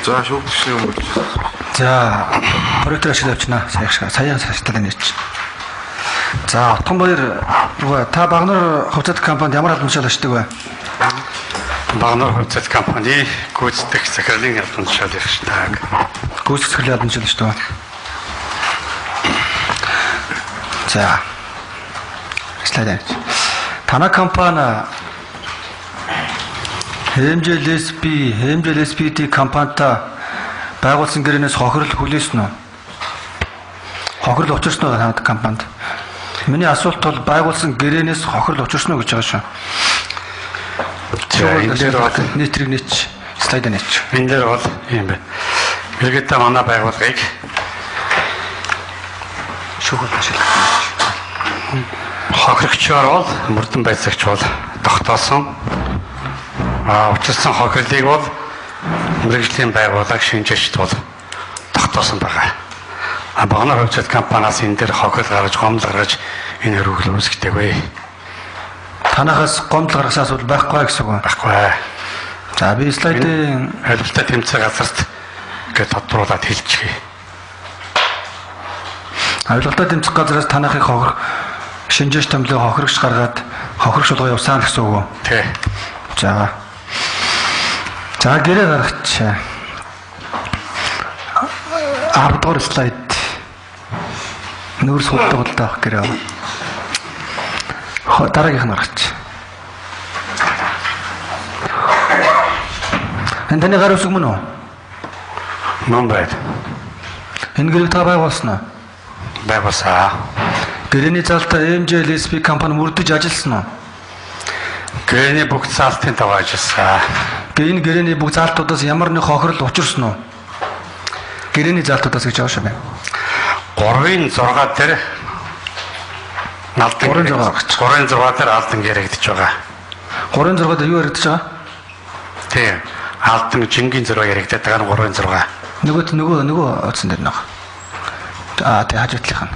За шүүгдчихсэн юм болж байна. За проектор ашиг авчнаа. Саяхан саштал нэрч. За Отгонбаяр та Багнар хувьцат компанид ямар албан тушаал ашигдаг вэ? Багнар хувьцат компани гүйцэтгэх захирлын албан тушаал ашигдаг. Гүйцэтгэх захирлын албан тушаал ашигдаг. За слайд. Танай компани HMLSPD компанитай байгуулсан гэрээнээс хохирол хүлээсэн үү? Хохирол учирсан уу танай компанид? Миний асуулт бол байгуулсан гэрээнээс хохирол учирсан уу гэж байгаа шүү. За энэ дээр бол нийтрийг нээч, слайд нээч. Энэ дээр бол юм байна. Иргэдээ манай байгууллагыг шүүхэл ашиглаж хохирогчоор бол мөрдөн байцаагч бол тогтоосон. Учирсан хохирлыг бол мэргэжлийн байгууллага шинжээчд бол тогтоосон байгаа. Багнар хувьцат компаниас энэ дээр хохирол гаргаж, гомдол гаргаж энэ хөрвөл үүсгдэггүй. Танахаас гомдол гаргасаас бол байхгүй гэсэн үг. Байхгүй. За би слайдын хэлбэлтэй тэмцээн газарт гэж тодруулаад хэлчихье. Авилгалтай тэмцэх газраас танахыг шинжээч томлоо хохирогч гаргаад хохирогч болгоо явсан гэсэн үг үү? Тий. За гэрээ гаргач. 10 дугаар слайд. Нүүрс хутдаг л таах гэрээ. Дараагийнх нь гаргач. Энэ таны гар үсэг мөн үү? Мөн байд. Энэ гэрээ та байгуулсан уу? Байгуулсан. Гэрээний залтаа HMLSP компани мөрдөж ажилласан уу? Гэрээний бүх заалтын даваа ажилласан. Энэ гэрээний бүх заалтуудаас ямар нэг хохирол учирсан уу? Гэрээний заалтуудаас гэж байгаа шүү бэ. 3-6 дээр алдан 3-6 дээр алдан яригдж байгаа. 3-6 дээр юу яригдж байгаа? Тийм. Алдан жингийн зөрөө яригдаад байгаа нь 3-6. Нөгөө утсан дээр нэг. Тэг хажуутлынх нь.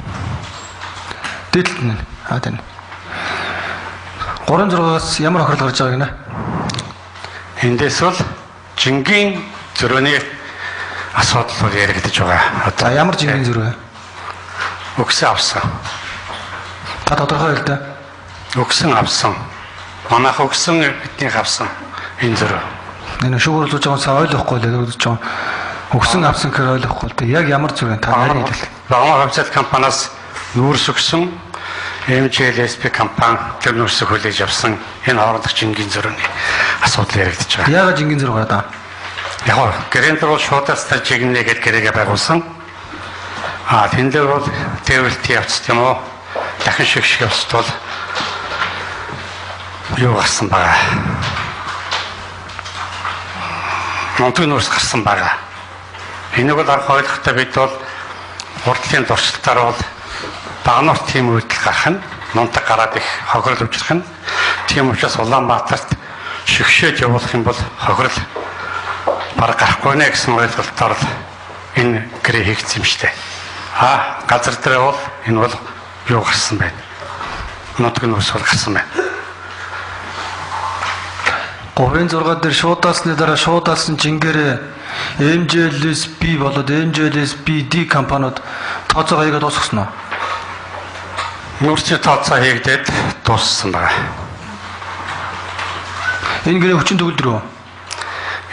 Дээдлэлт нь. Тань. 3-6-аас ямар хохирол гарч байгааг нэ? Эндээс бол жингийн зөрөөний асуудал бол яригдж байгаа. За ямар жингийн зөрөө вэ? Өгсөн авсан. Та тодорхой хэл дээ. Өгсөн авсан. Манайх өгсөн биднийх авсан. Энэ зөрөө. Энэ шүүгөрлөж байгаагаа ойлгохгүй л өгдөж байгаа. Өгсөн авсан гэхээр ойлгохгүй л дээ. Яг ямар зөрөө та нарийн хэлэл. Багнар хувьцат компаниас нүүрс өгсөн HMLSP компани тэр нүүрсийг хүлээж авсан энэ хоорондох жингийн зөрөөний асуудал яригдж байгаа. Яагаад жингийн зөрөө гадаа? Яг гоо гэрээнд бол шуудаас жигнэ гэж гэрээгээ байгуулсан. Тэн дээр бол тэвэлт явцд юм уу? Дахин шиг явцд бол юу гарсан байгаа. Нутгийн нүүрс гарсан байгаа. Энийг бол анх ойлгохдоо бид бол хурдлын дуршилтаар бол Багнар тийм үйлдэл гарах нь нунтаг гараад их хохирол учрах нь тийм учраас Улаанбаатарт шигшээд явуулах юм бол хохирол бараг гарахгүй нэ гэсэн ойлголтоор энэ гэрээ хийгдсэн юм штэ. Газар дээр бол энэ бол юу гарсан байна. Нутгийн нүүрс бол гарсан байна. 3-6 дээр шуудаасны дараа шуудаасан жингэрээ HMLSP болоод HMLSPD компаниуд тооцоогоо хийгээд дуусгасан уу? Нүүрсний тооцоо хийгдээд дууссан байна. Энэ гэрээ хүчин төгөлдөр үү?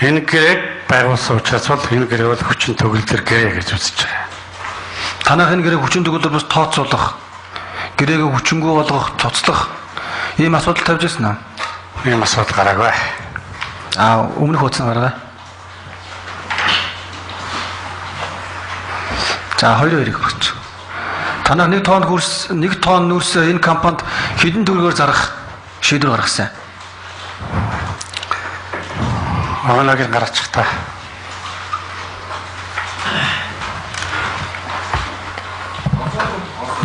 Энэ гэрээг байгуулсан учраас бол энэ гэрээ бол хүчин төгөлдөр гэрээ гэж үзэж байгаа. Танайх энэ гэрээг хүчин төгөлдөр бас тооцоолох, гэрээгээ хүчингү болгох, цоцлох ийм асуудал тавьж ирсэн аа. Ийм асуудал гараагүй. Өмнөх хуудсан гаргаа. За 2-2 гарч. Танаа 1 тонн нүүрс энэ компанид хэдэн төгрөгөөр зарах шийдвэр гаргасан? Оногийн гараачих та.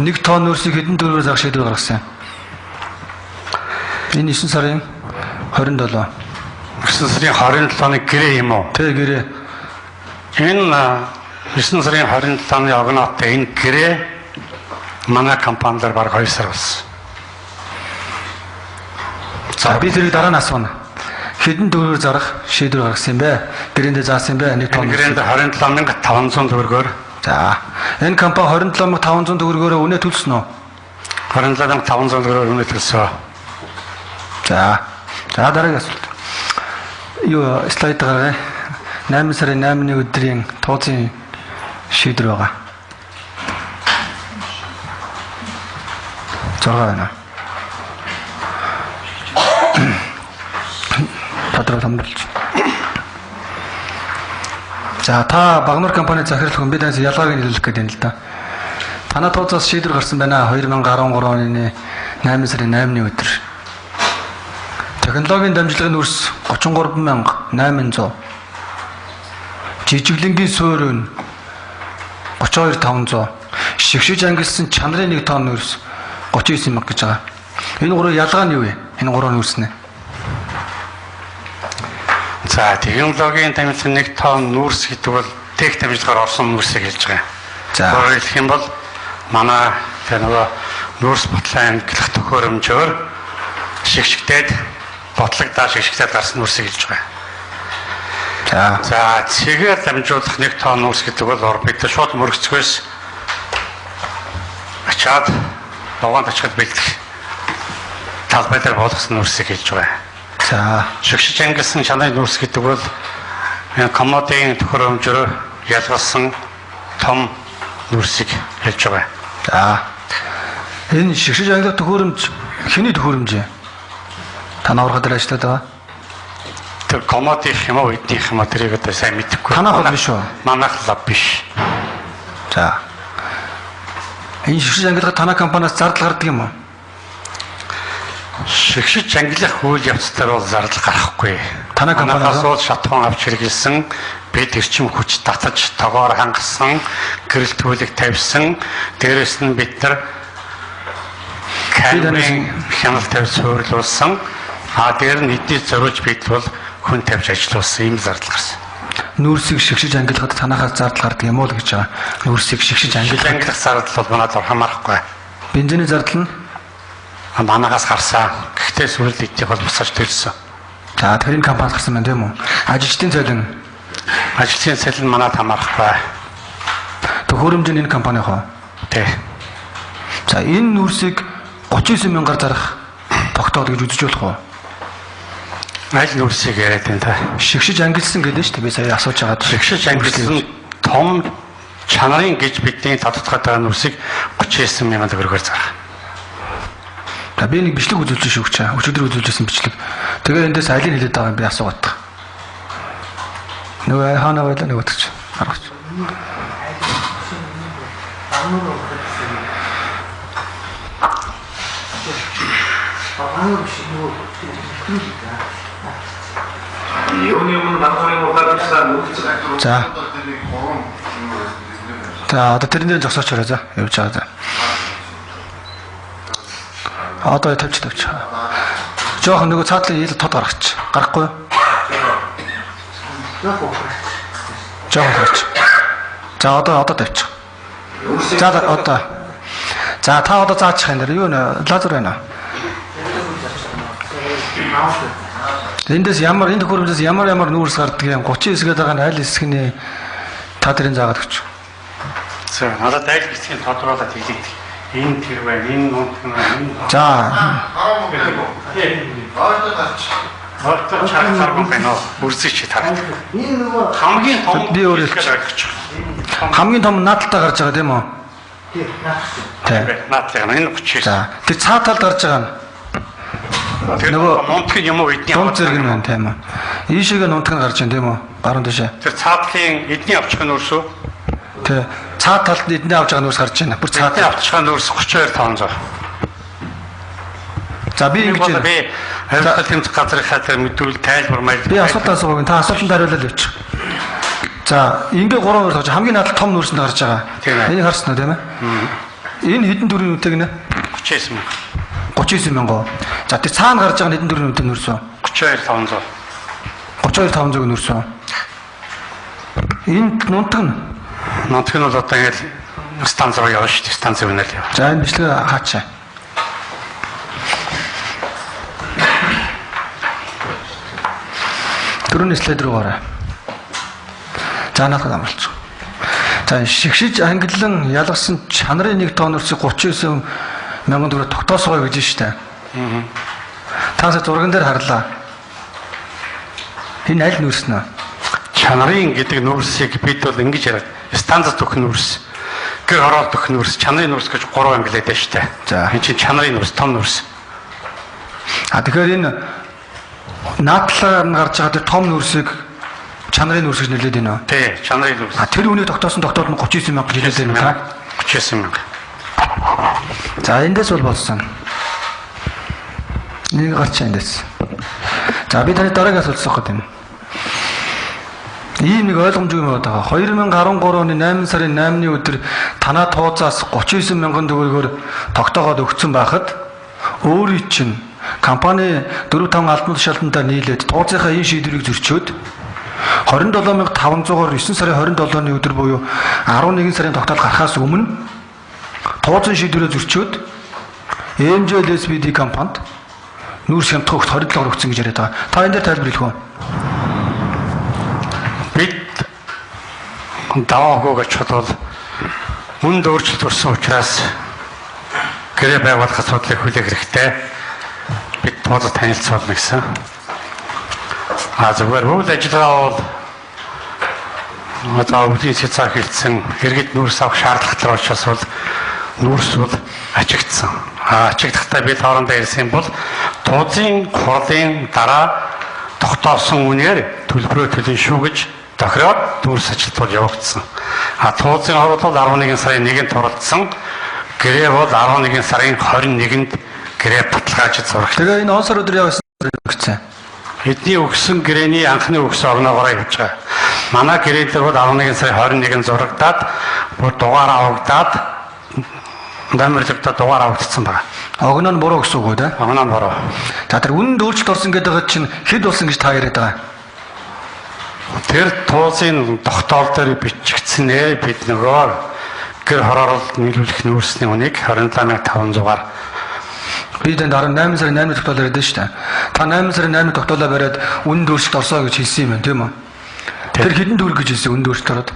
Нэг тонн нүүрсийг хэдэн төгрөгөөр зарах шийдвэр гаргасан? Энэ 9 сарын 27. 9 сарын 27-ны гэрээ юм уу? Тэ гэрээ. Энэ 9 сарын 27-ны огноотой энэ гэрээ манай компанидаар баг 2 сар болсон. За би тэрийг дараа нь асууна. Хэдэн төгрөгөөр зарах шийдвэр гаргасан юм бэ? Гэрээндээ заасан юм бэ? Нэг тонн. Гэрээнд 27500 төгрөгөөр. За. Энэ компани 27500 төгрөгөөр үнэ төлсөн үү? 27500 төгрөгөөр үнэ төлсөн. За. За дараагийн асуулт. Юу слайд гаргая. 8 сарын 8-ны өдрийн тооцын шийдвэр байгаа. 6 байна. Тадрал хамруулж. За та Багнуур компани захирал компетенц ялгааг нийлүүлэх гэдэг юм л да. Танай тооцоос шийдвэр гарсан байна 2013 оны 8 сарын 8-ны өдөр. Технологийн дамжлагын үрс 33800. Жижиглэнгийн суурь 32500. Шигшиж ангилсан чанарын 1 тонн үрс 39000 гэж байгаа. Энэ гурван ялгаа нь юу вэ? Энэ гурван үрснэ. За, технологийн дамжлагын 1 тонн нүүрс гэдэг бол тех дамжлагаар орсон нүүрсийг хэлж байгаа. За. Өөрөөр хэлэх юм бол манай тэр нөгөө нүүрс ботлын ангилах төхөөрөмжөөр шигшигдээд ботлогдаа шигшигдээд гарсан нүүрсийг хэлж байгаа. За, цэгээр дамжуулах 1 тонн нүүрс гэдэг бол бид шууд мөрөгцгөөс очиад дугаанд очиход бэлдэх талбай дээр болгосон нүүрсийг хэлж байгаа. За, шигшиж ангилсан чанарын нүүрс гэдэг бол энэ комодын төхөөрөмжөөр ялгалсан том нүүрсийг хэлж байгаа. за. Энэ шигшиж ангилах төхөөрөмж хэний төхөөрөмж вэ? Та наврахад дээр ажиллаад байгаа. Тэр комодын юм уу, эднийх юм уу тэрийг одоо сайн мэдэхгүй. Танах бол биш үү? Манайх лав биш. За. Энэ шигшиж ангилах танай компаниас зардал гардаг юм уу? Шигшиж ангилах үйл явцлаар бол зардал гарахгүй. Танай компаниас бол шатхуун авч хэрэгэлсэн, бид эрчим хүч татаж, тогоор хангасан, гэрэл төлөг тавьсан, дээрэс нь бид нар камерын хяналт тавьж суурилуулсан, дээр нь эдний зориулж бид бол хүн тавьж ажиллуулсан ийм зардал гарсан. Нүүрсийг шигшиж ангилахад танахаас зардал гардаг юм уу л гэж байгаа. Нүүрсийг шигшиж ангилах зардал бол манайд хамаарахгүй. Бензиний зардал нь манагаас гарсан. Гэхдээ сүүл эднийх бол бусаж төлсөн. За, тэр энэ компанид гарсан байна тийм үү? Ажилчдын цалин. Ажилчдын цалин манайд хамаарахгүй. Төхөөрөмж нь энэ компани хоо. Тий. За, энэ нүүрсийг 39000-аар зарах тогтоол гэж үзэж болох уу? Аль нүүрсийг яриад байна та? Шигшиж ангилсан гэдэг нь шүү дээ. Би сая асууж байгаа. Шигшиж ангилсан том чанарын гэж бидний тодтогдоод байгаа нүүрсийг 39000 төгрөгөөр зарах. За, би нэг бичлэг үзүүлж шүү гэж. Өчигдөр үзүүлжсэн бичлэг. Тэгээ эндээс алийг хэлээд байгаа юм би асуугаад. Нөгөө хаана байлаа нэг утгач. Хараач. За. За, одоо тэрнээ зогсооч хараа за. Явж байгаа за. Одоо тавьж. Жохон нөгөө цаатлын ил тод гаргач. Гарахгүй юу? Жохон гарч. За, одоо тавьчих. За, одоо. За, та одоо заачих юм дээр юу нэ лазер байна. Эндээс ямар энэ төхөөрөмжөөс ямар нүүрс гардаг юм 39 гээд байгаа нь аль хэсгний та тэрийн заагаад өгч. За, надад аль хэсгийн тодруулаад хэлээд энэ тэр байна, энэ нутг нь энэ. За. Ортой чарахаар байна уу? Үрсэж тарах. Энэ нөгөө хамгийн том би өөрөө хамгийн том наадталтаа гарч байгаа тийм үү? Тийм. Наадтал энэ 39. За, тэр цаа талд гарч байгаа нь тэр нөгөө нутг нь юм уу эдний дунд зэрэг нь байна тийм үү? Ийшээгээ нутг нь гарч байна тийм үү? Баруун дэшээ. Тэр цаатлын эдний авчих нь өрсөө. Тэ цаа талд эдний авч байгаа нүүрс гарч байна. Бүр цаа талд авчих нь нүүрс 32500. За би ингэж би хариулт тэмцэх газрын хатар мэдүүл тайлбар маяг. Би асуулт асуугааг та асуултанд хариулаад явчих. За, ингээ 3 нүүрс гарч хамгийн наадал том нүүрсэнд гарч байгаа. Энийг харсан уу тийм ээ? Энэ хэдэн төгрөгийн үнэтэй гинэ? 39000. 39000. За, тэр цаана гарч байгаа хэдэн төгрөгийн үнэтэй нүүрс вэ? 32500. 32500 нүүрс вэ? Энэ нутг нь бол одоо ингээд станц руу явна шүү дээ. Станц руу нэл яв. За, энэ бичлэг хаачаа. Дөрөвний слайд руу гараа. За наадад амлалч. За шигшиж ангиллан ялгсан чанарын нэг тонн өрсөй 39 мянган төгрөг тогтоосгоо гэж штэ. Таас зурган дээр харлаа. Энэ аль нүүрс нэ? Чанарын гэдэг нүүрсийг бид бол ингэж яриад стандарт өгөх нүүрс, гэр ороод өгөх нүүрс, чанарын нүүрс гэж 3 ангилаад байна штэ. За энэ чинь чанарын нүүрс, том нүүрс. Тэгэхээр энэ наадлаар нь гарч байгаа тэр том нүүрсийг чанарын нүүрс гэж нэлээд байна. Тий, чанарын нүүрс. Тэр үнийг тогтоосон тогтоолно 39 мянга гэж хэлээд байна. 39 мянга. За эндээс бол болсон. Нэг гарч эндээс. За би таны дараагаас үлсэх гээд байна. Ийм нэг ойлгомжгүй юм байна. 2013 оны 8 сарын 8-ны өдөр танаа тууцаас 39 мянган төгрөгөөр тогтоогоод өгсөн байхад өөрийн чинь компани 4-5 албан тушаалтандаа нийлээд тууцынхаа энэ шийдвэрийг зөрчөөд 27500-аар 9 сарын 27-ны өдөр буюу 11 сарын тогтоол гарахаас өмнө тууцын шийдвэрээ зөрчөөд MJLSBD компанид нүүрс хямдхан өгт 27-оор өгсөн гэж яриад байгаа. Та энэ дээр тайлбар хэлэх үү? Бид даваа хөөж чадвал үнд өөрчлөлт өрсөн учраас гэрээ байгуулах асуудлыг хүлээх хэрэгтэй. Бид тооцоо танилцуулна гэсэн. Зүгээр үйл ажиллагаа бол одоо өвлийн цэцаа хэлсэн хэрэгэд нүүрс авах шаардлагатай учраас бол нүүрс бол ачигдсан. Ачигдахтаа бид хоорондоо ярьсан бол тууцын хурлын дараа тогтоосон үнээр төлбөрөө төлнө шүү гэж тохироод нүүрс ажилтнууд явагдсан. Тууцын хорол бол 11 сарын 1-нд туралдсан. Гэрээ бол 11 сарын 21-нд гэрээ баталгаажиж зурагт. Тэгээ энэ он сар өдөр явсан гэсэн. Эдний өгсөн гэрээний анхны өгсөн огноогоор явж байгаа. Манай гэрээ дээр бол 11 сарын 21-нд зурагдаад бүр дугаар авагдаад дамирлагдаад дугаар авагдсан байна. Огно нь буруу гэсэн үг үү те? Огно нь буруу. За тэр үнэнд өөрчлөлт орсон гэдэг байгаа чинь хэд болсон гэж та яриад байгаа. Тэр тууцын тогтоол дээр бичигдсэн ээ бид нөгөө гэр хороололд нийлүүлэх нүүрсний үнийг 27500-аар бид энэ 8 сарын 8-ны тогтоол яриад шүү дээ. Та 8 сарын 8-ны тогтоолоо бариад үнэнд өөрчлөлт орсоо гэж хэлсэн юм байна тийм үү? Тэр хэдэн төгрөг гэж хэлсэн үнэнд өөрчлөлт ороод?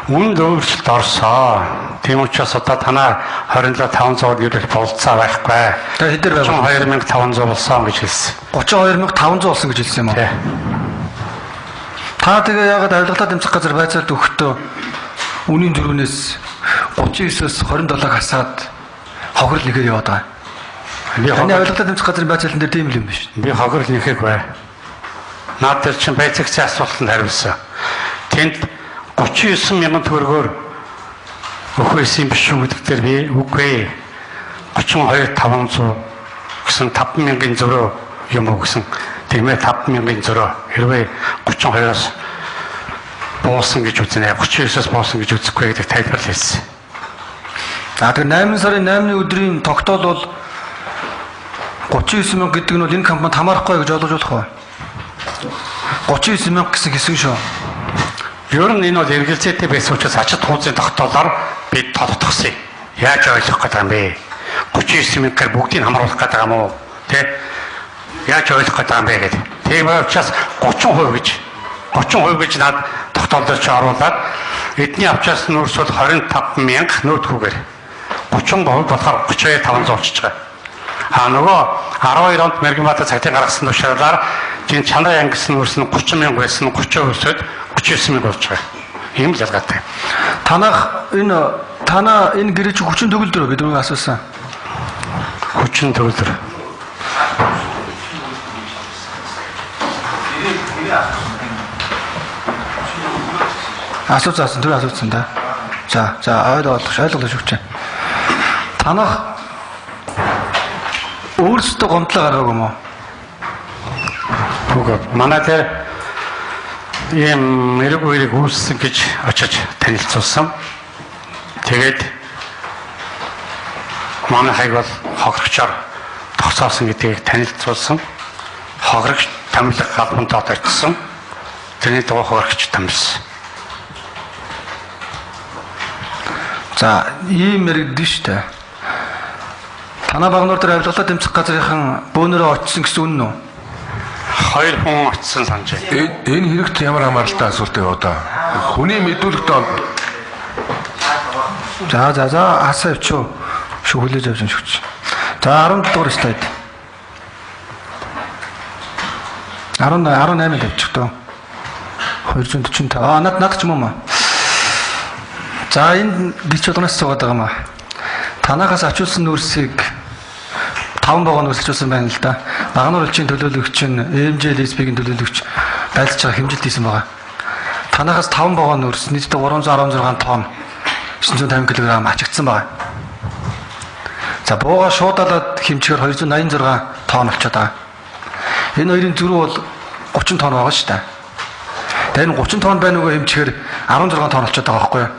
Үнэнд өөрчлөлт орсоо. Тийм учраас одоо танаа 27500-аар нийлүүлэх болцоо байхгүй. Тэр хэд дээр байв? 32500 болсон гэж хэлсэн. 32500 болсон гэж хэлсэн юм уу? Тий. Та тэгээ яагаад авилгалаа тэмцэх газар байцаалд өгөхдөө үнийн дөрвнээс 39-оос 27-г хасаад хохирол нэгээр яваад байгаа. Би авилгалаа тэмцэх газрын байцаалан дээр тийм л юм биш. Би хохирол нэхэг бай. Наад дээр чинь байцаагчийн асуултанд хариулсан. Тэнд 39 мянган төгрөгөөр өгөхөөс юм биш үү гэдэг дээр би үгүй 32500 гэсэн 5000-ын зөрөө юм уу гэсэн. Тэгмээ 5000-ын зөрөө хэрвээ 32-оос буусан гэж үзнэ 39-оос буусан гэж үзэхгүй гэдэг тайлбар хэлсэн. За тэр 8 сарын 8-ны өдрийн тогтоол бол 39 мянга гэдэг нь бол энэ компанид хамаарахгүй гэж ойлгож болох уу? 39 мянга гэсэн хэсэг шүү. Ер нь энэ бол эргэлзээтэй байсан учраас ачаад хууцын тогтоолоор бид тодтогсон. Яаж ойлгох гэдэг юм бэ? 39 мянгаар бүгдийг хамруулах гэдэг юм уу? Тэ? Яаж ойлгох гэдэг юм бэ гэдэг. Тийм учраас 30% гэж над тогтоолдоор чи оруулаад эдний авчаас нүүрс бол 25000 нөтгүүгээр 30% болохоор 32500 болчихж байгаа. Нөгөө 12 онд Мэргэнбаатар цагдын гаргасан тушаалаар чинь чанарын ангисан нүүрс нь 30000 байсан 30% өсөд 39000 болж байгаа. Ийм л ялгаатай. Танаа энэ гэрээ чи 30 төгөлдөр бид рүү асуусан. 30 төгөлдөр. Асуусан тэр асуусан да. За ойлголоо шүүгч. Танах өөрсдөө гомдлоо гаргаагүй юм уу? Үгүй. Манай дээр ийм эргүүрийг үүссэн гэж очиж танилцуулсан. Тэгээд манай хайг бол хохирогчоор тогтоосон гэдгийг танилцуулсан. Хохирогч тамилга албантаа тавьчихсан. Тэрний дагуу хохирогч тамилсан. За ийм мэрэгдэн штэ. Танаа багнуур дээр авилгалаа тэмцэх газрынхан бөөнөрөө очсон гэсэн үнэн үү? 2 хүн очсон санаж байна. Энэ хэрэгт ямар хамааралтай асуулт вэ одоо? Хүний мэдүүлэгт За асаа явчих. Шүү хүлээж авч юм шигч. За 17 дугаар слайд. 18 тавьчих тоо. 245. Над ч юм уу. За энэ бич болгоноос цугаад байгаа маа. Танахаас ачуулсан нүүрсийг 5 богоо нүүрс ачуулсан байна л да. Багнуур улсын төлөөлөгч нь MJLSP-ийн төлөөлөгч байлж байгаа хэмжилт хийсэн байгаа. Танахаас 5 богоо нүүрс нийтдээ 316 тонн 950 кг ачигдсан байгаа. За бууга шуудалаад хэмжээр 286 тонн болчиход байгаа. Энэ хоёрын зөрүү бол 30 тонн байгаа шүү дээ. Тэр нь 30 тонн байна уу хэмжээр 16 тонн болчиход байгаа байхгүй юу?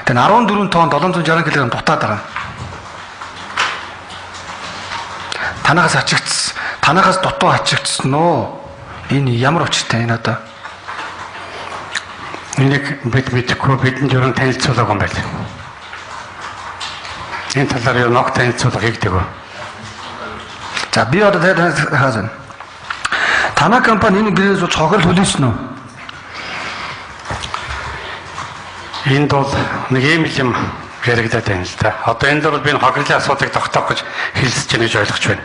Тэр 14 тонн 760 кг дутаад байгаа. Танахаас дутуу ачигдсан уу? Энэ ямар учиртай энэ одоо? Энийг бид мэдэхгүй бидэнд юу танилцуулаагүй юм байна. Энэ талаар юу нэг танилцуулга хийгдэг үү? За би одоо хаасан. Танай компани энэ гэрээс цохол хүлээсэн үү? Энд бол нэг юм яригадаад байна л да. Одоо энэ дөр би хохирлын асуудыг тогтоох гэж хэлсэж байна гэж ойлгож байна.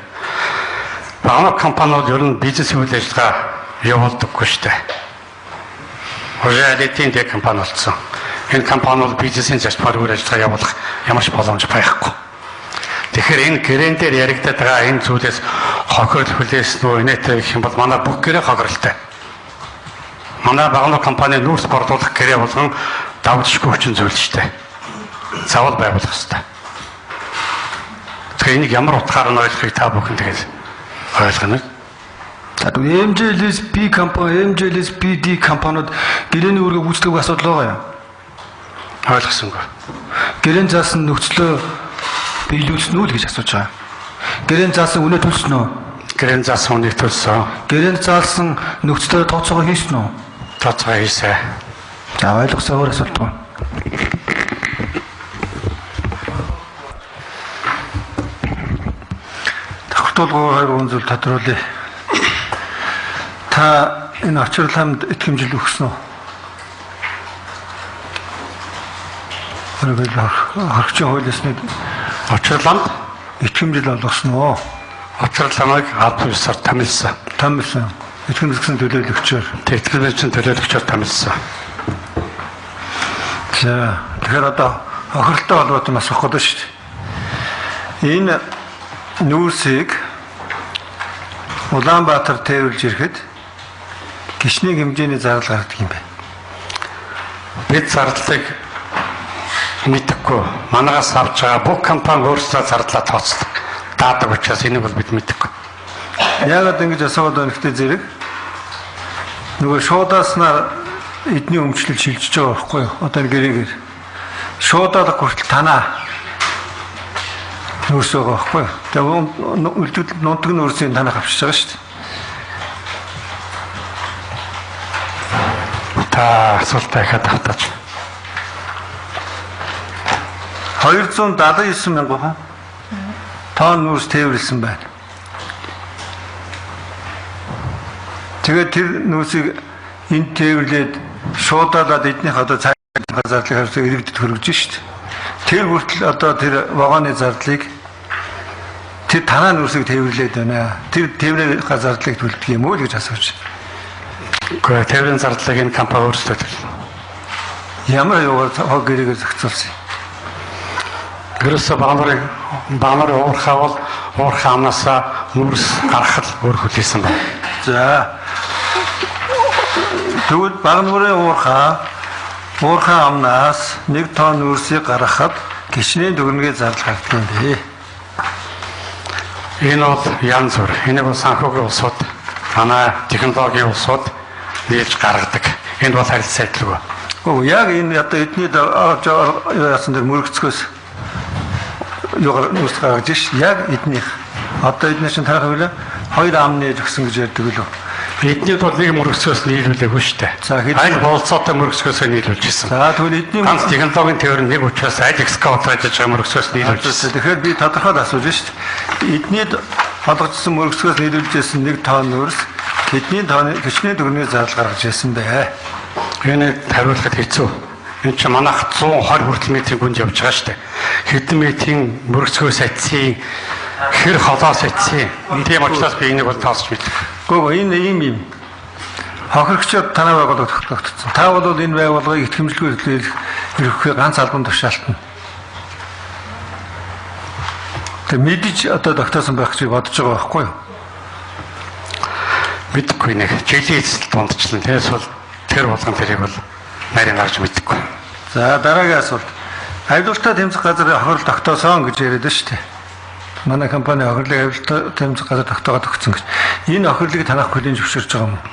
Багнуур компаниуд ер нь бизнес үйл ажиллагаа явуулдаггүй шүү дээ. Хожаалитийн дэг компани болсон. Энэ компаниуд бизнесийн зарчмаар үйл ажиллагаа явуулах ямар ч боломж байхгүй. Тэгэхээр энэ гэрэн дээр яригадаад байгаа энэ зүйлээс хохирол хүлээсэн үү инээтэй гэх юм бол манай бүх гэрээ хохиролтой. Манай багнуур компани нүүрс борлуулах гэрээ болгон давжгүй хүчин зүйл шүү дээ. Заавал байгуулах хэрэгтэй. Тэгэхээр энийг ямар утгаар нь ойлгохыг та бүхэн тэгээд ойлгоно. За MJLSP компани, MJLSPD компаниуд гэрээний үүргийг гүйцэтгэх асуудал байгаа юм. Ойлгосонгүй. Гэрээний заасан нөхцлөө биелүүлсэн үү гэж асууж байгаа. Гэрээний заасан үнэ төлсөн үү? Гэрээний заасан үнийг төлсөн. Гэрээний заасан нөхцлөө тооцоогоо хийсэн үү? Тооцоо хийсэн. За ойлгосоо өөр асуулт байна. Тогтоолгоо 2 зүйл тодруулъя. Та энэ очрол хамт итгэмжил өгсөн үү? Өөрөөр харгчийн хуулиасны Очрол хамт итгэмжил олгосон уу? Очрол хамааг албан ёсоор томилсон. Томилсон. Итгэмжлэгсэн төлөөлөгчөөр. Итгэмжлэгсэн төлөөлөгчөөр томилсон. За тэгэхээр одоо охиролтой холбоотой асуух гэдэг шүү дээ. Энэ нүүрсийг Улаанбаатар тээвэрлж ирэхэд гишний хэмжээний зардал гардаг юм байна. Бид зардлыг мэдэхгүй. Манагаас авч байгаа бүх компани өөрсдөө зардлаа тооцдог. Даадаг учраас энийг бол бид мэдэхгүй. Яагаад ингэж асууад байна гэхдээ зэрэг нөгөө шуудаснаар эдний өмчлөл шилжиж байгаа байхгүй юу? Одоо энэ гэрээгээр шуудаалах хүртэл танаа нүүрс байгаа байхгүй юу? Тэгээ үлдэл нунтаг нүүрсийн танаа авчиж байгаа шүү дээ. Та асуултаа ихэ тавтаач. 279 мянган тонн нүүрс тээвэрлсэн байна. Тэгээд тэр нүүрсийг энд тээвэрлээд шуудаалаад эднийх одоо цаашдын зардлыг харьцаа иргэдэд хөргөж шít. Тэр хүртэл одоо тэр вагоны зардлыг тэр танаа нүүрсийг тээвэрлээд байна. Тэр тээврийн зардлыг төлдөг юм уу гэж асууж. Гэхдээ тээврийн зардлыг энэ компани өөрсдөө төлнө. Ямар юугаар хог гэрээгээр зохицуулсан юм? Гэрээсээ багнарын уурхаа бол уурхаа амнасаа нүүрс гаргахад өөр хүлээсэн байна. За тэгвэл багнарын уурхаа амнаас 1 тонн нүүрсийг гаргахад гишний дүгнэгээ зардал гардаг юм бэ. Энэ бол янз бүр. Энийг бол санхүүгийн улсууд, манай технологийн улсууд нээж гаргадаг. Энд бол харилцаа адилгүй. Оо яг энэ одоо эдний яасан дээр мөрөгцгөөс юугаар нүүрс гаргаж ш. Яг эднийх. Одоо эдний чинь тарах байлаа 2 амны зөксөн гэж ярьдаг лөө. Эднийд бол нэг мөрөгцгөөс нийлүүлээгүй шүү дээ. Аль болцоотой мөрөгцгөөсөө нийлүүлж ирсэн. За тэгвэл эдний ганц технологийн тээвэр нэг учраас аль экскаватор ажиллаж байгаа мөрөгцгөөс нийлүүлж ирсэн. Тэгэхээр би тодорхойлж асууж шүү дээ. Эднийд олгоцсон мөрөгсгөөс нийлүүлжсэн нэг тоон нөөц тэдний тооны төчний төгрөгийн зардал гаргаж ирсэн бэ. Энэ хариулахад хэцүү. Энд чинь манайх 120 хүртэл метрийн гүнд явж байгаа шүү дээ. Хэдэн метрийн мөрөгцгөөс атсан, хэр холоос атсан. Тийм учраас би энийг бол тоосч мэд. Гэхдээ энэ ийм хохирогчдод танай байгууллага тогтцсон. Та бол энэ байгууллагыг итгэмжлгүй хэрэглэх ганц албан тушаалтна. Тэг мэдиж одоо тогтоосон байх гэж бодож байгаа байхгүй юу? Мэдхгүй нэг жилийн эцэст дундчлан тэрс бол тэр болгон тэрийг бол нарийн гарч мэдхгүй. За дараагийн асуулт. Авилгалтай тэмцэх газар хохирол тогтоосон гэж яриад байна шүү дээ. Манай компани хохирлыг авилгалтай тэмцэх газар тогтоогоод өгсөн гэж. Энэ хохирлыг танах хөлийн зөвшөөрч байгаа юм уу?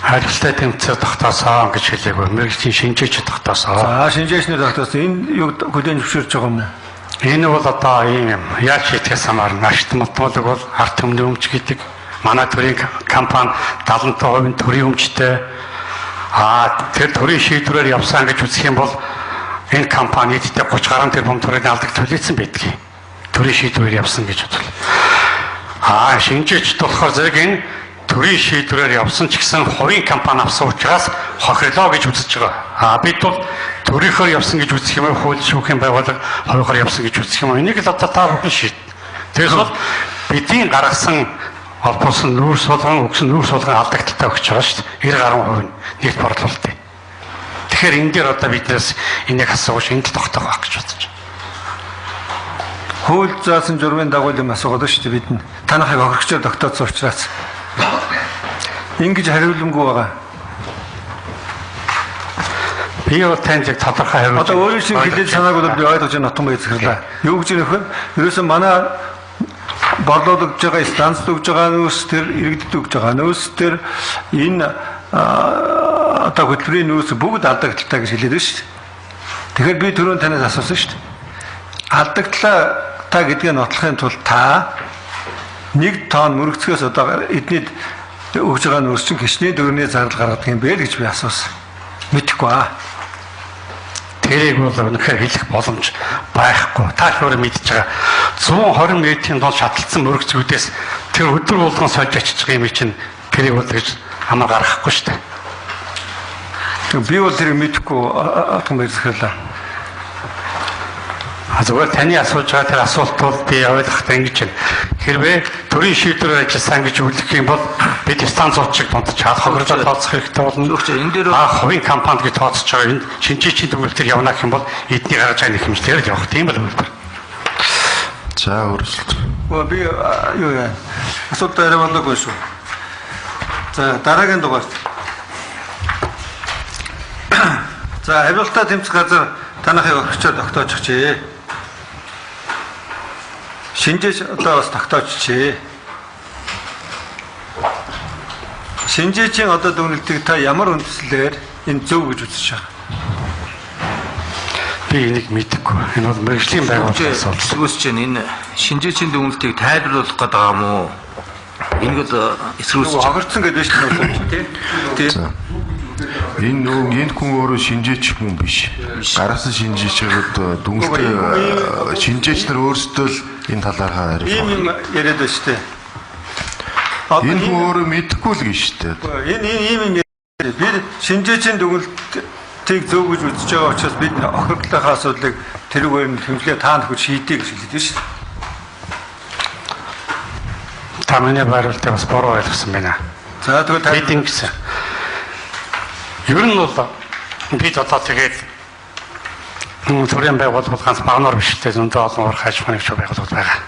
Авилгалтай тэмцэх тогтоосон гэж хэлээгүй. Мэргэжлийн шинжээч тогтоосон. За шинжээчнэр тогтоосон. Энэ юу хөлийн зөвшөөрч байгаа юм уу? Энэ бол одоо ийм яаж хийхээс хамаарна. Ашигт мотолог бол арт өмнө өмч гэдэг. Манай төрийн компани 75% төрийн өмчтэй. Тэр төрийн шийдвэрээр явсан гэж үзэх юм бол энэ компани нийтдээ 30 гаруй тэрбум төгрөгийн алдаг төлөөсөн байдгийг. Төрийн шийдвэрээр явсан гэж бодлоо. Шинжээчд болохоор зэрэг энэ төрийн шийдвэрээр явсан ч гэсэн хувийн компани авсан учраас хохирлоо гэж үзэж байгаа. Бид бол төрийнхөөр явсан гэж үзэх юм уу, хууль шүүхийн байгууллага хувийнхоор явсан гэж үзэх юм уу? Энийг л одоо та бүхэн шийд. Тэгээс бол бидний гаргасан олбосон нүүр сулган, өгсөн нүүр сулган алдагдaltaй өгч байгаа шүү дээ. 90 гаруй хувь нийт борлуулалтыг. Тэгэхээр энэ дээр одоо биднээс энийг асууж энд тогтоох байх гэж бодож байна. Хууль заасан журмын дагуу юм асуугаад шүү дээ бид нь. Танахыг хохирогчоор тогтоосон учраас ингэж хариуламгүй байгаа. Би бол танд яг тодорхой хариулж. Одоо өөрийн шиг хэлээд санааг бол би ойлгож байна утган байцгаглаа. Юу гэж нөхөр? Ерөөсөн манай борлуулж байгаа станцд өгж байгаа нөөц төр иргэдэд өгж байгаа нөөц төр энэ одоо хөтөлбөрийн нөөц бүгд алдагдaltaа гэж хэлээд байна шүү дээ. Тэгэхээр би түрүүн танаас асуусан шүү дээ. Алдагдлаа гэдгийг нотлохын тулд та нэг тонн мөрөгцгөөс одоо эднийд өгж байгаа нөөц чинь гişний төгрөгийн зардал гаргадаг юм бэ гэж би асуусан. Мэдэхгүй тэрийг бол өнөхөр хэлэх боломж байхгүй. Та ч өөрөө мэдж байгаа. 120 метрийн дон шаталцсан мөрөгцгүүдээс тэр өдөр болгон сольж очиж байгаа юм чинь тэрийг бол гэж хамаа гаргахгүй шүү дээ. Би бол тэрийг мэдэхгүй атган байцгаглаа. Зүгээр таны асууж байгаа тэр асуулт бол би ойлгохтой ингэж байна. Хэрвээ төрийн шийдвэрээр ажилласан гэж үлдэх юм бол бид станцууд шиг дундаж хохирлоо тооцох хэрэгтэй болно. Энэ дээр хувийн компанид гэж тооцож байгаа энэ шинжээчийн төвлөрөлтөөр явна гэх юм бол эдний гаргаж байгаа нэхэмжлэр л явах тийм л үлдэр. За өөрчлөлт. Би юу яа. Асуулт арай болоогүй шүү. За дараагийн дугаар. За авилгалтай тэмцэх газар танахыг өгчөө тогтоож өгчээ. Шинжээч одоо бас тогтоочжээ. Шинжээчийн одоо дүгнэлтийг та ямар үндслээр энэ зөв гэж үзэж байгаа? Би энийг мэдэхгүй. Энэ бол мэргэжлийн байгууллагаас эсрүүсч энэ шинжээчийн дүгнэлтийг тайлбарлах гэдэг юм уу? Энэ бол эсрүүсч хохирцсон гэдэг шүү дээ. Тийм. Энэ хүн өөрөө шинжээч хүн биш. Гаргасан шинжээчүүд дүнэлтээ шинжээч нар өөрсдөө л энэ талаар хариу. Ийм яриад байна шүү дээ. Энэ хүн өөрөө мэдэхгүй л гэж шүү дээ. Энэ ийм яриад. Бид шинжээчийн дүгнэлтийг зөв гэж үзэж байгаа учраас бид охирлынхаа асуудлыг тэрүүгээр нь хэмжлээ таанд хүч шийдээ гэж хэлээд байна шүү дээ. Та миний байрлалтай бас буруу ойлгосон байна. За тэгвэл бид ингэсэн. Ер нь бол бид одоо тэгээд төрийн байгууллага ганц багнаар биш те зөндөө олон урах аж ахуйн байгууллагууд байгаа.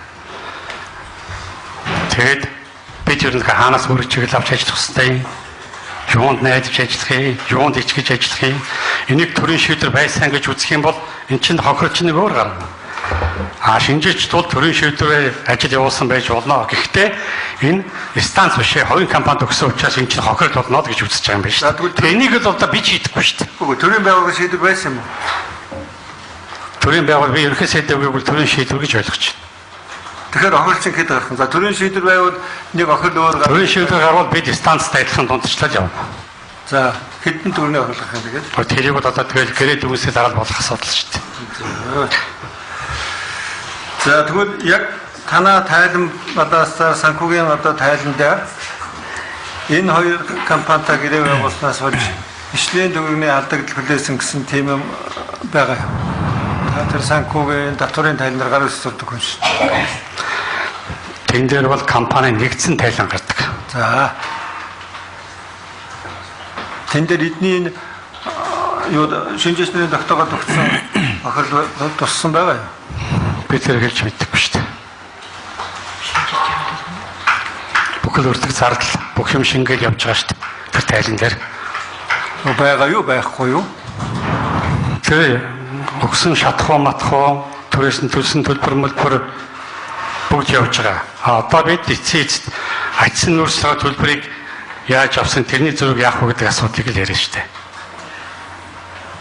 Тэгээд бид ер нь хаанаас мөрөг чиглэл авч ажиллах хэвтэй, юунд найдаж ажиллах юм, юунд ичгэж ажиллах юм. Энийг төрийн шийдвэр байсан гэж үзэх юм бол эн чинь хохирч нэг өөр гарна. Шинжээчд бол төрийн шийдвэрээр ажил явуулсан байж болно. Гэхдээ энэ станц биш ээ, хувийн компанид өгсөн учраас энэ чинь хохирол болно гэж үзэж байгаа юм байна шүү дээ. Энийг л одоо би шийдэхгүй шүү дээ. Үгүй төрийн байгууллагын шийдвэр байсан юм уу? Төрийн байгууллага би ерөнхий сайдыг бол төрийн шийдвэр гэж ойлгож байна. Тэгэхээр хохирлчин хэд гарах юм? За төрийн шийдвэр байвал нэг хохирол өөр гарах. Төрийн шийдвэр гарвал бид станцтай адилхан дундчлал явна. За хэдэн төрний хохирлах юм тэгээд? Тэрийг бол одоо тэгэл гэрээ дүнсээ дараад болох асуудал шүү дээ. За тэгвэл яг танаа тайлан бадаасаар санхүүгийн одоо тайлан дээр энэ хоёр компанитай гэрээ байгуулснаас болж ишлийн төгрөгийн алдагдал хүлээсэн гэсэн тийм юм байгаа юм. Тэр санхүүгийн татварын тайлнаар гарал үүсэлдэг хүн шүү. Тэн дээр бол компани нэгдсэн тайлан гардаг. За. Тэн дээр эдний юу шинжээчдийн тогтоогод өгсөн бохирдол туссан байгаа юу? Би тэр хэлж мэдэхгүй шүү дээ. Бүхэл өртөг зардал бүх юм шингээл явж байгаа шүү дээ. Тэр тайлан дээр. Байгаа юу байхгүй юу? Тэр өгсөн шатхуу матхуу түрээсэн төлсөн төлбөр мөлбөр бүгд явж байгаа. Одоо бид эцээст ажил нөөцийн төлбөрийг яаж авсан тэрний зүрх яах вэ гэдэг асуудлыг л яриа шүү дээ.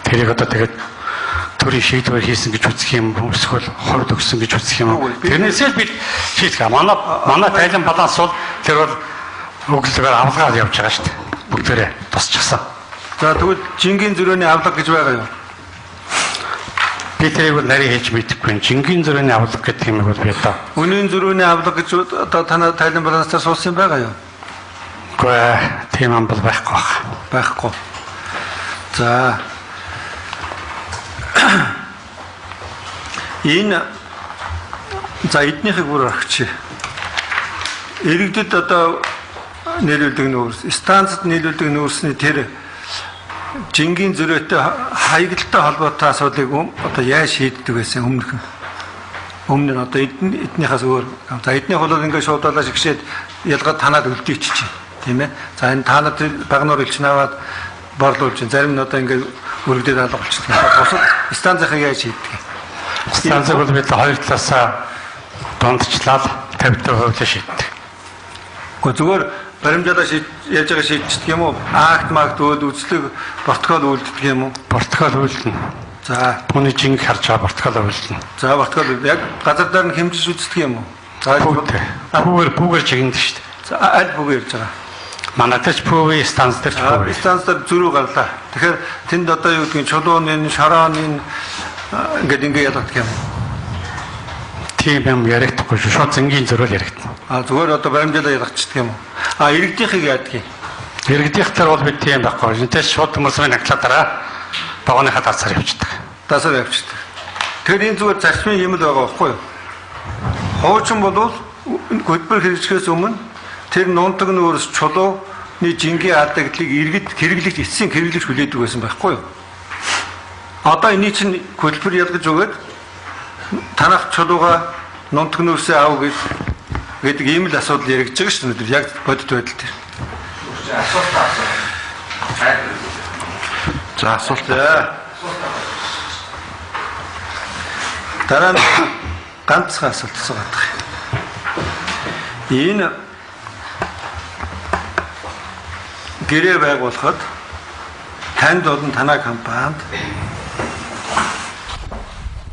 Тэрийг одоо тэгээд төрийн шийдвэр хийсэн гэж үзэх юм уу эсвэл хувьд өгсөн гэж үзэх юм уу? Тэрнээсээ л бид шийдэх. Манай тайлан баланс бол тэр бол өглөөр авлагаар явж байгаа шүү дээ. Бүгдээрээ тусчихсан. За тэгвэл жингийн зөрөөний авлага гэж байгаа юу? Би тэрийг нарийн хэлж мэдэхгүй. Жингийн зөрөөний авлага гэдэг юм бол би одоо. Үнийн зөрөөний авлага гэж одоо танай тайлан балансаар суулсан байгаа юу? Гэхдээ тийм юм бол байхгүй байна. Байхгүй. За. Энэ эднийхийг бүр аргач. Иргэдэд одоо нийлүүлдэг нүүрс, станцад нийлүүлдэг нүүрсний тэр жингийн зөрөөтэй хаягдaltaй холбоотой асуудлыг одоо яаж шийддэг байсан өмнө нь одоо эднийхээс өөр. За эднийх бол ингээд шуудалаа шигшээд ялгаад танаад үлдээчих тийм ээ. За энэ танаад багнуур илчин аваад борлуулж зарим нь одоо ингээд өргөдөд алга болчихсон. Бусад станцынхаа яаж шийддэг? Станцыг бол бид хоёр талаасаа дундчлаад 50% шийддэг. Гэхдээ зүгээр баримжаалаа яаж байгаа шийдчихдэг юм уу? Акт магт үйлчлэг протокол үйлддэг юм уу? Протокол үйлдэнэ. За түүний жинг харж байгаа протокол үйлдэнэ. За протокол яг газар дээр нь хэмжиж үздэг юм уу? За бүгээр чигнэдэг шүү дээ. За аль бүгээр ярьж байгаа? Манайтай ч пүүвийн станц дээр ч пүүвээ. Станц дээр зөрүү гарлаа. Тэгэхээр тэнд одоо юу гэдгийг чулууны, шорооны ингээд ялгадаг юм. Тийм юм яригдахгүй шүү. Шууд зингийн зөрөөл яригдана. Зүгээр одоо баримжаалаа ялгачдаг юм уу? Иргэдийнхийг яадаг юм? Иргэдийнхтэр бол бид тийм байхгүй. Энэтэй шууд хүмүүсийн агтлаараа багооныхаа дасаар явчихдаг. Дасаар явчихдаг. Тэгэхээр энэ зүгээр зарчмын юм л байгаа байхгүй юу? Хуучин бол хөдөлмөр хэрэгжихээс өмнө тэр нунтаг нүүрс чулууны жингийн алдагдлыг иргэд хэрэглэж эцсийн хэрэглэж хүлээдэг байсан байхгүй юу? Одоо энийг чинь хөдөлмөр ялгаж өгөөд танах чулууга нунтаг нүүрсээ аав гэдэг ийм л асуудал яригдж байгаа шүү дээ. Яг бодит байдал дээр. За асуулт. Дараа нь ганцхан асуулт асуугаад байгаа. Энэ гэрээ байгуулахад танд болон танай компанид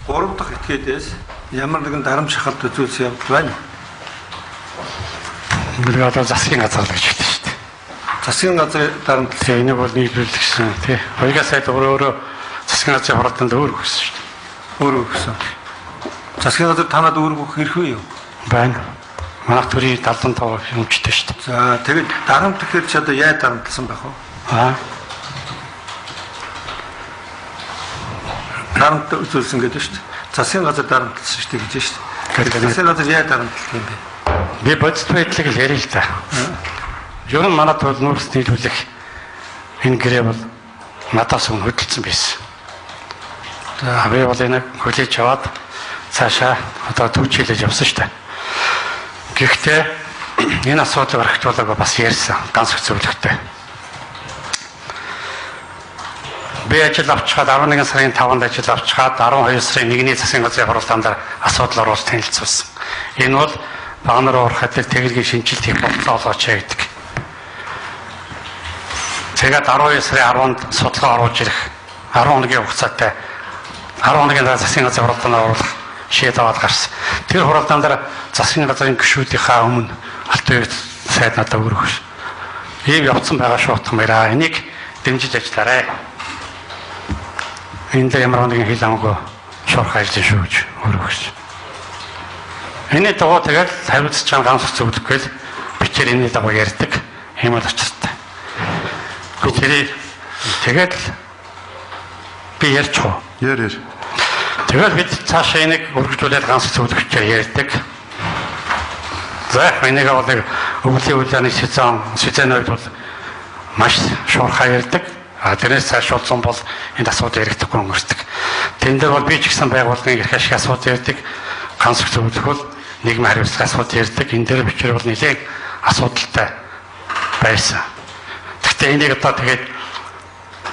3 дахь этгээдээс ямар нэгэн дарамт шахалт үзүүлсэн явдал байна уу? Би одоо засгийн газар л гэж хэлсэн шүү дээ. Засгийн газрын дарамт энийг бол нийлүүлэх гэсэн тий. Хоёроо сайд өөрөө засгийн газрын хуралдаанд өөр өгсөн шүү дээ. Өөр өгсөн. Засгийн газар танад өөр өгөх хэрэг юу? Байна. Манайх төрийн 75% өмчтэй шүү дээ. За тэгээд дарамт гэхээр ч одоо яа дарамтлсан байх вэ? Дарамт үзүүлсэн гэдэг шүү дээ. Засгийн газар дарамтлсан шүү дээ гэж шүү дээ. Засгийн газар яа дарамтлсан юм бэ? Би бодит байдлыг л ярил л да. Ер нь манайд бол нүүрс нийлүүлэх энэ гэрээ бол надаас өмнө хөдөлсөн байсан. За би бол энэ хүлээж аваад цаашаа одоо төвчилж явсан шүү дээ. Гэхдээ энэ асуудлыг орхитуулаагүй бас ярьсан ганц их зөвлөгтэй. Би ажил авчихад 11 сарын 5-нд ажил авчихад 12 сарын 1-ний засгийн газрын хуралдаанд асуудал оруулж танилцуулсан. Энэ бол багнаар уурхад техникийн шинжилт хийх болцоо олгооч гэдэг. Тэгээд 12 сарын 10-нд судалгаа оруулж ирэх 10 хоногийн хугацаатай 10 хоногийн дараа засгийн газрын хуралдаанд оруулах шийд аваад гарсан. Тэр хуралдаан дээр засгийн газрын гишүүдийнхаа өмнө алт үед сайд надад өргөх. Ийм явцсан байгаа шуутгамаараа энийг дэмжиж ажиллаарай. Энэ дээр ямар нэгэн хил амгүй шуурх ажил шүү гэж өргөх. Эний дагуу тэгэл хариуцж байгаа ганц зөвлөх гээл бичээр эний дагуу ярьдаг юм бол очиртай. Тэгээд би ярьж уу. Яар. Тэгээд бид цаашаа энийг үргэлжлүүлээд ганц зөвлөхчээр ярьдаг. За энийг бол өвлийн үйлчлэний сэзэн бол маш шуурхай ярьдаг. Тэрнээс цааш болсон бол энэ асуудал яригдахгүй өнгөрдөг. Тэн дээр бол би ч гэсэн байгууллагын эрх ашиг асуудал ярьдаг. Ганц зөвлөх бол нийгмийн хариуцлага асуудал ярьдаг. Энэ дээр бичвэр бол нэлээд асуудалтай байсан. Гэхдээ энийг одоо тэгээд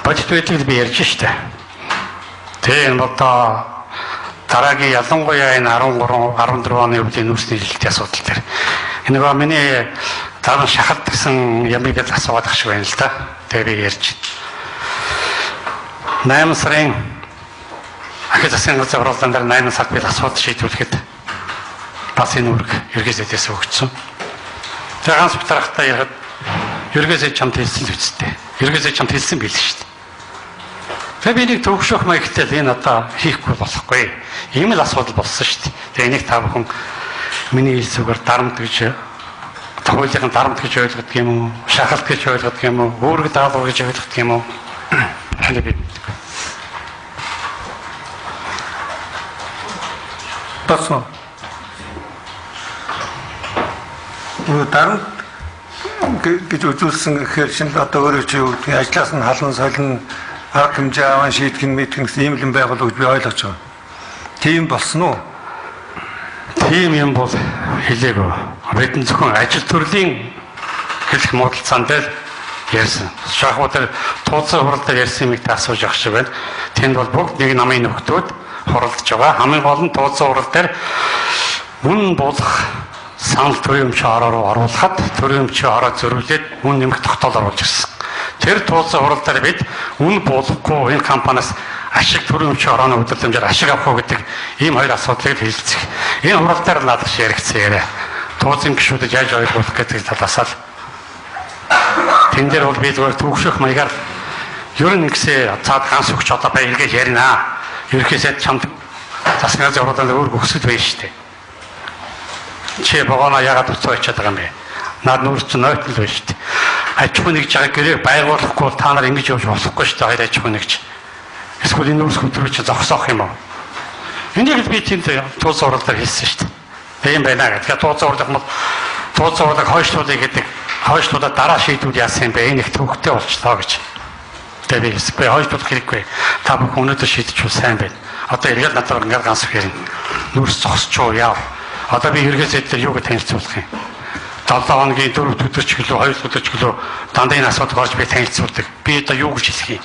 бодит байдлыг би ярьж штэ. Тэгээ энэ одоо дараагийн ялангуяа энэ 13 14 оны өвлийн нүүрсний жилтийн асуудал дээр энэ гоо миний дараа шахалт гэсэн ямыг л асууад ах шиг байна л да. Тэгээ би ярьж 8 сарын ахад засгийн газрын хурлаан дээр 8 сард бид асуудал шийдвэрлэхэд бас энэ үүрэг ергээсээс өгсөн. Тэгээ ганц битарахтаа ярихад ергээсээ чамд хэлсэн л үсттэй. Ергээсээ чамд хэлсэн бийл шүү дээ. Тэгээ би нэг төгшөх маягтай энэ одоо хийхгүй болохгүй. Ийм л асуудал болсон шүү дээ. Тэгээ энийг та бүхэн миний хэлсүүгээр дарамт гэж хуулийн дарамт гэж ойлгодог юм уу? Шахалт гэж ойлгодог юм уу? Үүрэг даалгавар гэж ойлгодог юм уу? Ханаа би Басан. Дарамт гэж үзүүлсэн гэхээр шинэ одоо өөрөө чи ажлаас нь халуун солин арга хэмжээ аван шийдэх нь мэдэх гэсэн ийм л байгуулах гэж би ойлгож байгаа. Тийм болсон уу? Тийм юм бол хэлээгүй. Бидний зөвхөн ажил төрлийн хэлэх модалцаан дээр ярьсан. Шахуу дээр тууцсан хурал дээр ярьсан юмыг асууж авах шиг байна. Тэнд бол бүгд нэг намын нөхдүүд хуралдаж байгаа. Хамгийн гол нь тууцсан хурал дээр үн болох санал төрийн өмчөөр оруулахад төрийн өмчөөр зөрүүлээд үн нэмэх тогтоол оруулж ирсэн. Тэр тууцсан хурал дээр бид үн болохгүй энэ компаниас ашиг төрийн өмчөөр удирдламжаар ашиг авах уу гэдэг ийм хоёр асуудлыг хэлэлцэх. Энэ хурал дээр наадах яригдсан яриа. Тууцын гишүүдэд яаж ойлгох гэдэг талаас л тэн дээр бол би зөвхөн төгшөх маягаар ер нь ингэсээ цаад ганц өгч одоо баяргаж ярина. Ерхээсээ чамд засгийн газрын хурлаанд өөр өгсөд байна шүү дээ. Чи богоно ягаад уцаа очиад байгаа юм бэ? Наад нүүрч нойтол байна шүү дээ. Аж ахуй нэгж байгаа гэрээ байгуулахгүй та нар ингэж явж болохгүй шүү дээ. Хоёр аж ахуй нэгж. Эсвэл энэ нүүрс хөтөлбөр чи зогсоох юм уу? Энийг би тэнд тууц уралдаар хэлсэн шүү дээ. Тийм байна гэх. Тэгэхээр тууц урлах бол тууц урлаг хойшлуулъя гэдэг. Хойшлуудаа дараа шийдвэл яасан юм бэ? Энэ их төвхтэй болчлоо гэж. Тэгээд би хэлсэн. Би хойшлуулах хэрэггүй. Та бүхэн өнөөдөр шийдчихвэл сайн байна. Одоо эргээд надад ингээд ганц хэрэг нүүрс зогсчоо яав. Одоо би хэрэгээсээ дээр юуг танилцуулах юм? 7 хоногийн 4 өдөрч гэлөө 2 өдөрч гэлөө дандаа энэ асуудал гарч би танилцуулдаг. Би одоо юу гэж хэлэх юм?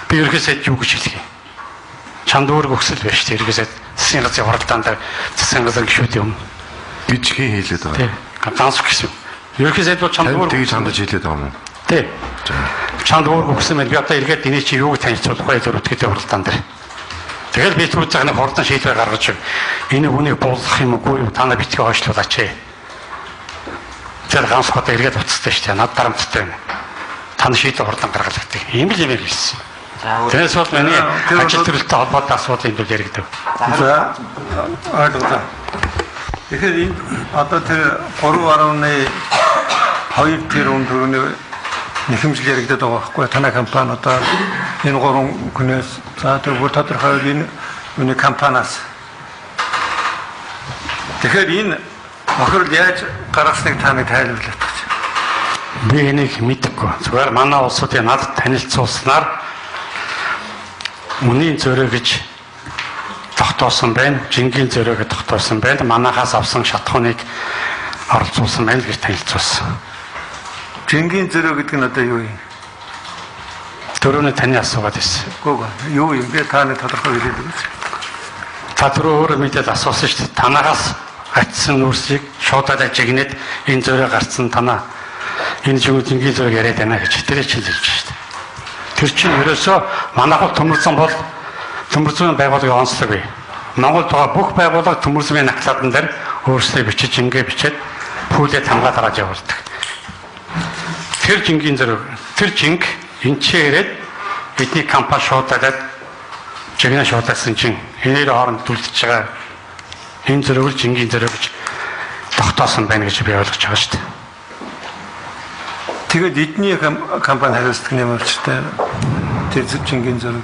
Би хэрэгээсээ юу гэж хэлэх юм? Чамд өөрөг өгсөл байж тээ хэрэгээсээ засгийн газрын хурлаан дээр засгийн газрын гишүүдийн өмнө гэж хин хэлээд байгаа. Тийм. Ганц гэсэн. Ерөөсөө бол чамд өөрөг тэгж хандаж хэлээд байгаа юм. Тийм. Чамд өөрөг өгсөн байл би одоо эргээд энийг чи юуг танилцуулах вэ тэр өтгөдөө хурлаан дээр. Тэгэл би түрүү цагны хурлаан шийдвэр гаргаж энэ үнийг буулгах юм уу юу та нар битгий хойшлуулаач. Тэр ганц хот эргээд уцтай шүү дээ. Над дарамттай байна. Та нар шийдвэр хурлаан гаргал гэдэг. Ийм л юм хэлсэн. Тэрээс бол миний ажил төрөлтэй холбоотой асуудал энэ яригдав. За ойлголоо. Тэгэхээр энэ одоо тэр 3.2 тэрбум төгрөгийн нэхэмжил яригдаад байгаа байхгүй танай компани одоо энэ 3 хүнээс за тэр бүр тодорхой энэ үний компаниас тэгэхээр энэ охирол яаж гаргасныг та нэг тайлбарлах гэж. Би энийг мэдэхгүй. Зүгээр манай улсуудын надад танилцуулснаар үнийн зөрөө гэж тогтоосон байна. Жингийн зөрөө гэж тогтоосон байна. Манайхаас авсан шатхууныг оролцуулсан байна гэж танилцуулсан. Жингийн зөрөө гэдэг нь одоо юу юм? Төрөний таны асуугаад байсан. Гүг юу юм бэ? Та нэг тодорхой хэлээд өгөөч. Та түрүү өөрөө мэдээд асуусан шүү дээ. Танаагаас атсан нүрсийг шуудаад ажигнээд энэ зөрөө гарцсан танаа энэ жингийн зөрөөг яриад байна гэж тэрэ чинь хэлж шүү дээ. Тэр чинь ерөөсөө манайх төмөрсөн бол төмөрсөн байгууллагын онцлог бий. Монголд байгаа бүх байгууллага төмөрсмийн накладан дээр өөрсдөө бичиж ингээ бичээд пүүлээд хамгаад гараад явуулдаг. Тэр жингийн зэрэг тэр жинг энчээрээд бидний компани шуудаад жигнэ шуудаасан чинь энээр хооронд дүлдэж байгаа Энэ зэрэг л жингийн зэрэг гэж тогтоосон байна гэж би ойлгож байгаа шүү дээ. Тэгээд эдний компани хариуцдаг нэмэлттэй тэр жингийн зэрэг.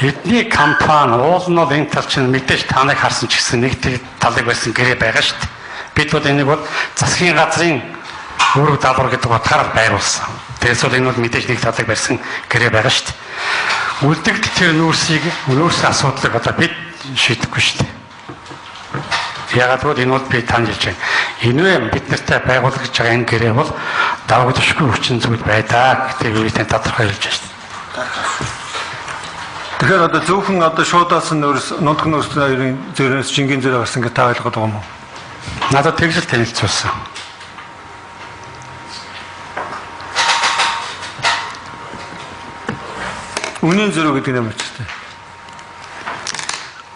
Эдний компани уул нь бол энэ тал чинь мэдээж таныг харсан ч гэсэн нэг талыг байсан гэрээ байгаа шүү дээ. Бид бол энийг бол засгийн газрын үүрэг даалгавар гэдэг утгаараа байгуулсан. Тэгээс бол энэ бол мэдээж нэг талыг барьсан гэрээ байгаа шүү дээ. Үлдэгдэл тэр нүүрсийн асуудлыг одоо бид шийдэхгүй шүү дээ. Ягаад гэвэл энэ бол би танд хэлж байна. Энэ бид нартай байгуулах гэж байгаа энэ гэрээ бол давагдчихгүй хүчин зүйл байдаа гэдэг үеийн тодорхой хэлж байна шүү дээ. Тэгэхээр одоо зөвхөн одоо шуудаас нутг нөөцийн зэрэгс жингийн зэрэг гарсан гэж та ойлгоод байгаа юм уу? Надад тэгж л танилцуулсан. Үнийн зөрөө гэдэг юм уу?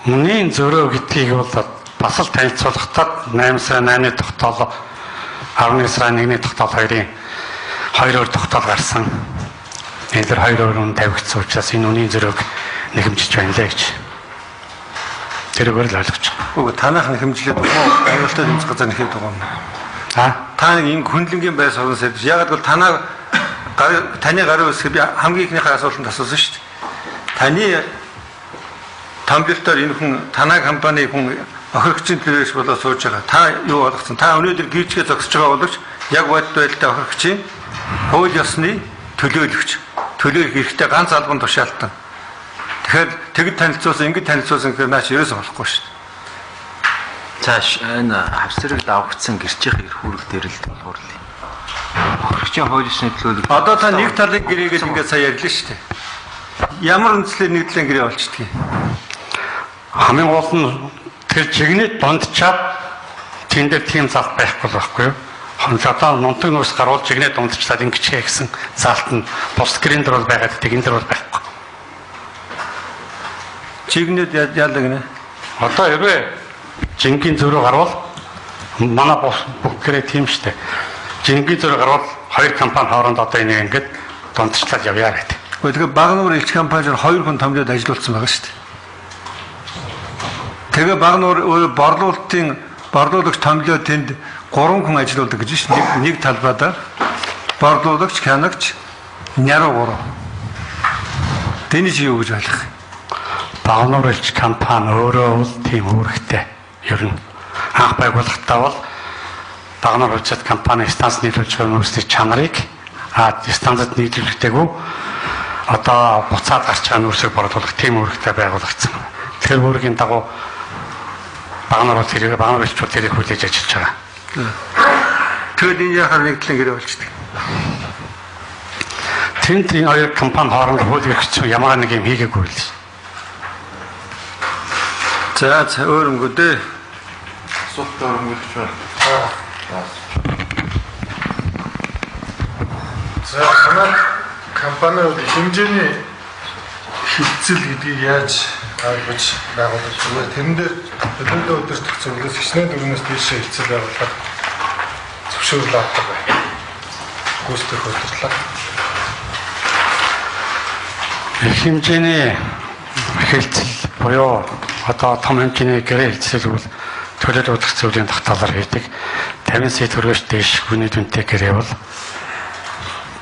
Үнийн зөрөө гэдгийг бол бас л танилцуулахдаа 8 сарын 8-ны тогтоол 11 сарын 1-ний тогтоол хоёрын 2 тогтоол гарсан. Энэ дэр 2 үнэ тавигдсан учраас энэ үнийн зөрөөг нэхэмжиж байна лээ гэж. Тэрээр л ойлгож байгаа. Үгүй танах нэхэмжлээд байгаа аюултай тэмцэх газар нэхэд байгаа юм. Та нэг энэ хүндлэнгийн байр суурин сайд. Ягаад гэвэл таны гарын үсгийг би хамгийн ихнийхээ асуултанд асуусан шүү дээ. Таны томьёолтоор энэ хүн танай компани хүн охирогчийн төлөөс болоо сууж байгаа. Та юу болгоцсон? Та өнөөдөр гэрчгээ зогсож байгаа боловч яг байдалтай охирогчийн хууль ёсны төлөөлөгч. Төлөөлөх эрхтэй ганц албан тушаалтан. Тэгэхээр тэгэд танилцуулсан, ингэж танилцуулсан гэхээр наач ерөөсөө болохгүй шүү дээ. Цааш энэ австрыг давагдсан гэрчийн эрх үүрэг дээр л болохоор л. Охирогчийн хууль ёсны төлөөлөл. Одоо та нэг талын гэрээгээд ингээд сая ярьлаа шүү дээ. Ямар үндслээр нэг талын гэрээ болчдгийг. Хамгийн гол нь тэр чигнэд дундчаад тэн дээр тийм залт байхгүй л байхгүй юу? Одоо нунтаг нуус гаруул чигнэд дундчлаад ингэчээ гэсэн залт нь бус гэрэн дээр бол байгаад тэгэн дээр бол байхгүй. Чигнэд яалаа гинэ. Одоо хэрвээ жингийн зөрөө гарвал манай бүх гэрээ тийм штэ. Жингийн зөрөө гарвал хоёр компани хооронд одоо энийг ингээд дундчлаад явъя гэдэг. Тэгэхээр Багнуур элч компанид 2 хүн томьёолд ажиллуулсан байгаа шүү дээ. Тэгээ Багнуур борлуулагч томьёолоо тэнд 3 хүн ажиллаулдаг гэж шүү. Нэг талбайдаа борлуулагч, хянагч, няруу 3. Тэний чи юу гэж ойлгох? Багнуур элч компани өөрөө бол тийм үүрэгтэй. Ер нь анх байгуулахдаа бол Багнуур элч компани станц нийлүүлж байгаа нөөцийн чанарыг станцад нийлүүлэхтэйгүү одоо буцаад гарч байгаа нөөцийг борлуулах тийм үүрэгтэй байгуулагдсан. Тэр үүргийн дагуу Багнуур элч тэрийг хүлээж ажиллаж байгаа. Тэгэл энэ яхаар нэг талын гэрээ болчихдээ. Тэнд энэ хоёр компани хооронд хууль эрх зүйн ямар нэг юм хийгээгүй л. За өөрөнгөө дээ. Асуулт өргөмөлж байна. За манай компаниуд хэмжээний хилцэл гэдгийг яаж ойлгож байгуулж байна? Тэрэн дээр төлөвлөлтөө өдөртөх зөвлөс хичнээн дөрвөөс дээш хилцэл байгуулахад зөвшөөрөл авдаг байна. Гүйцэтгэх удирдлага. Хэмжээний хилцэл буюу одоо том хэмжээний гэрээ хилцэл бол төлөвлөлт удирдах зөвлөлийн тогтоолоор хийдэг. 50 сая төгрөгөөс дээш хүний дүнтэй гэрээ бол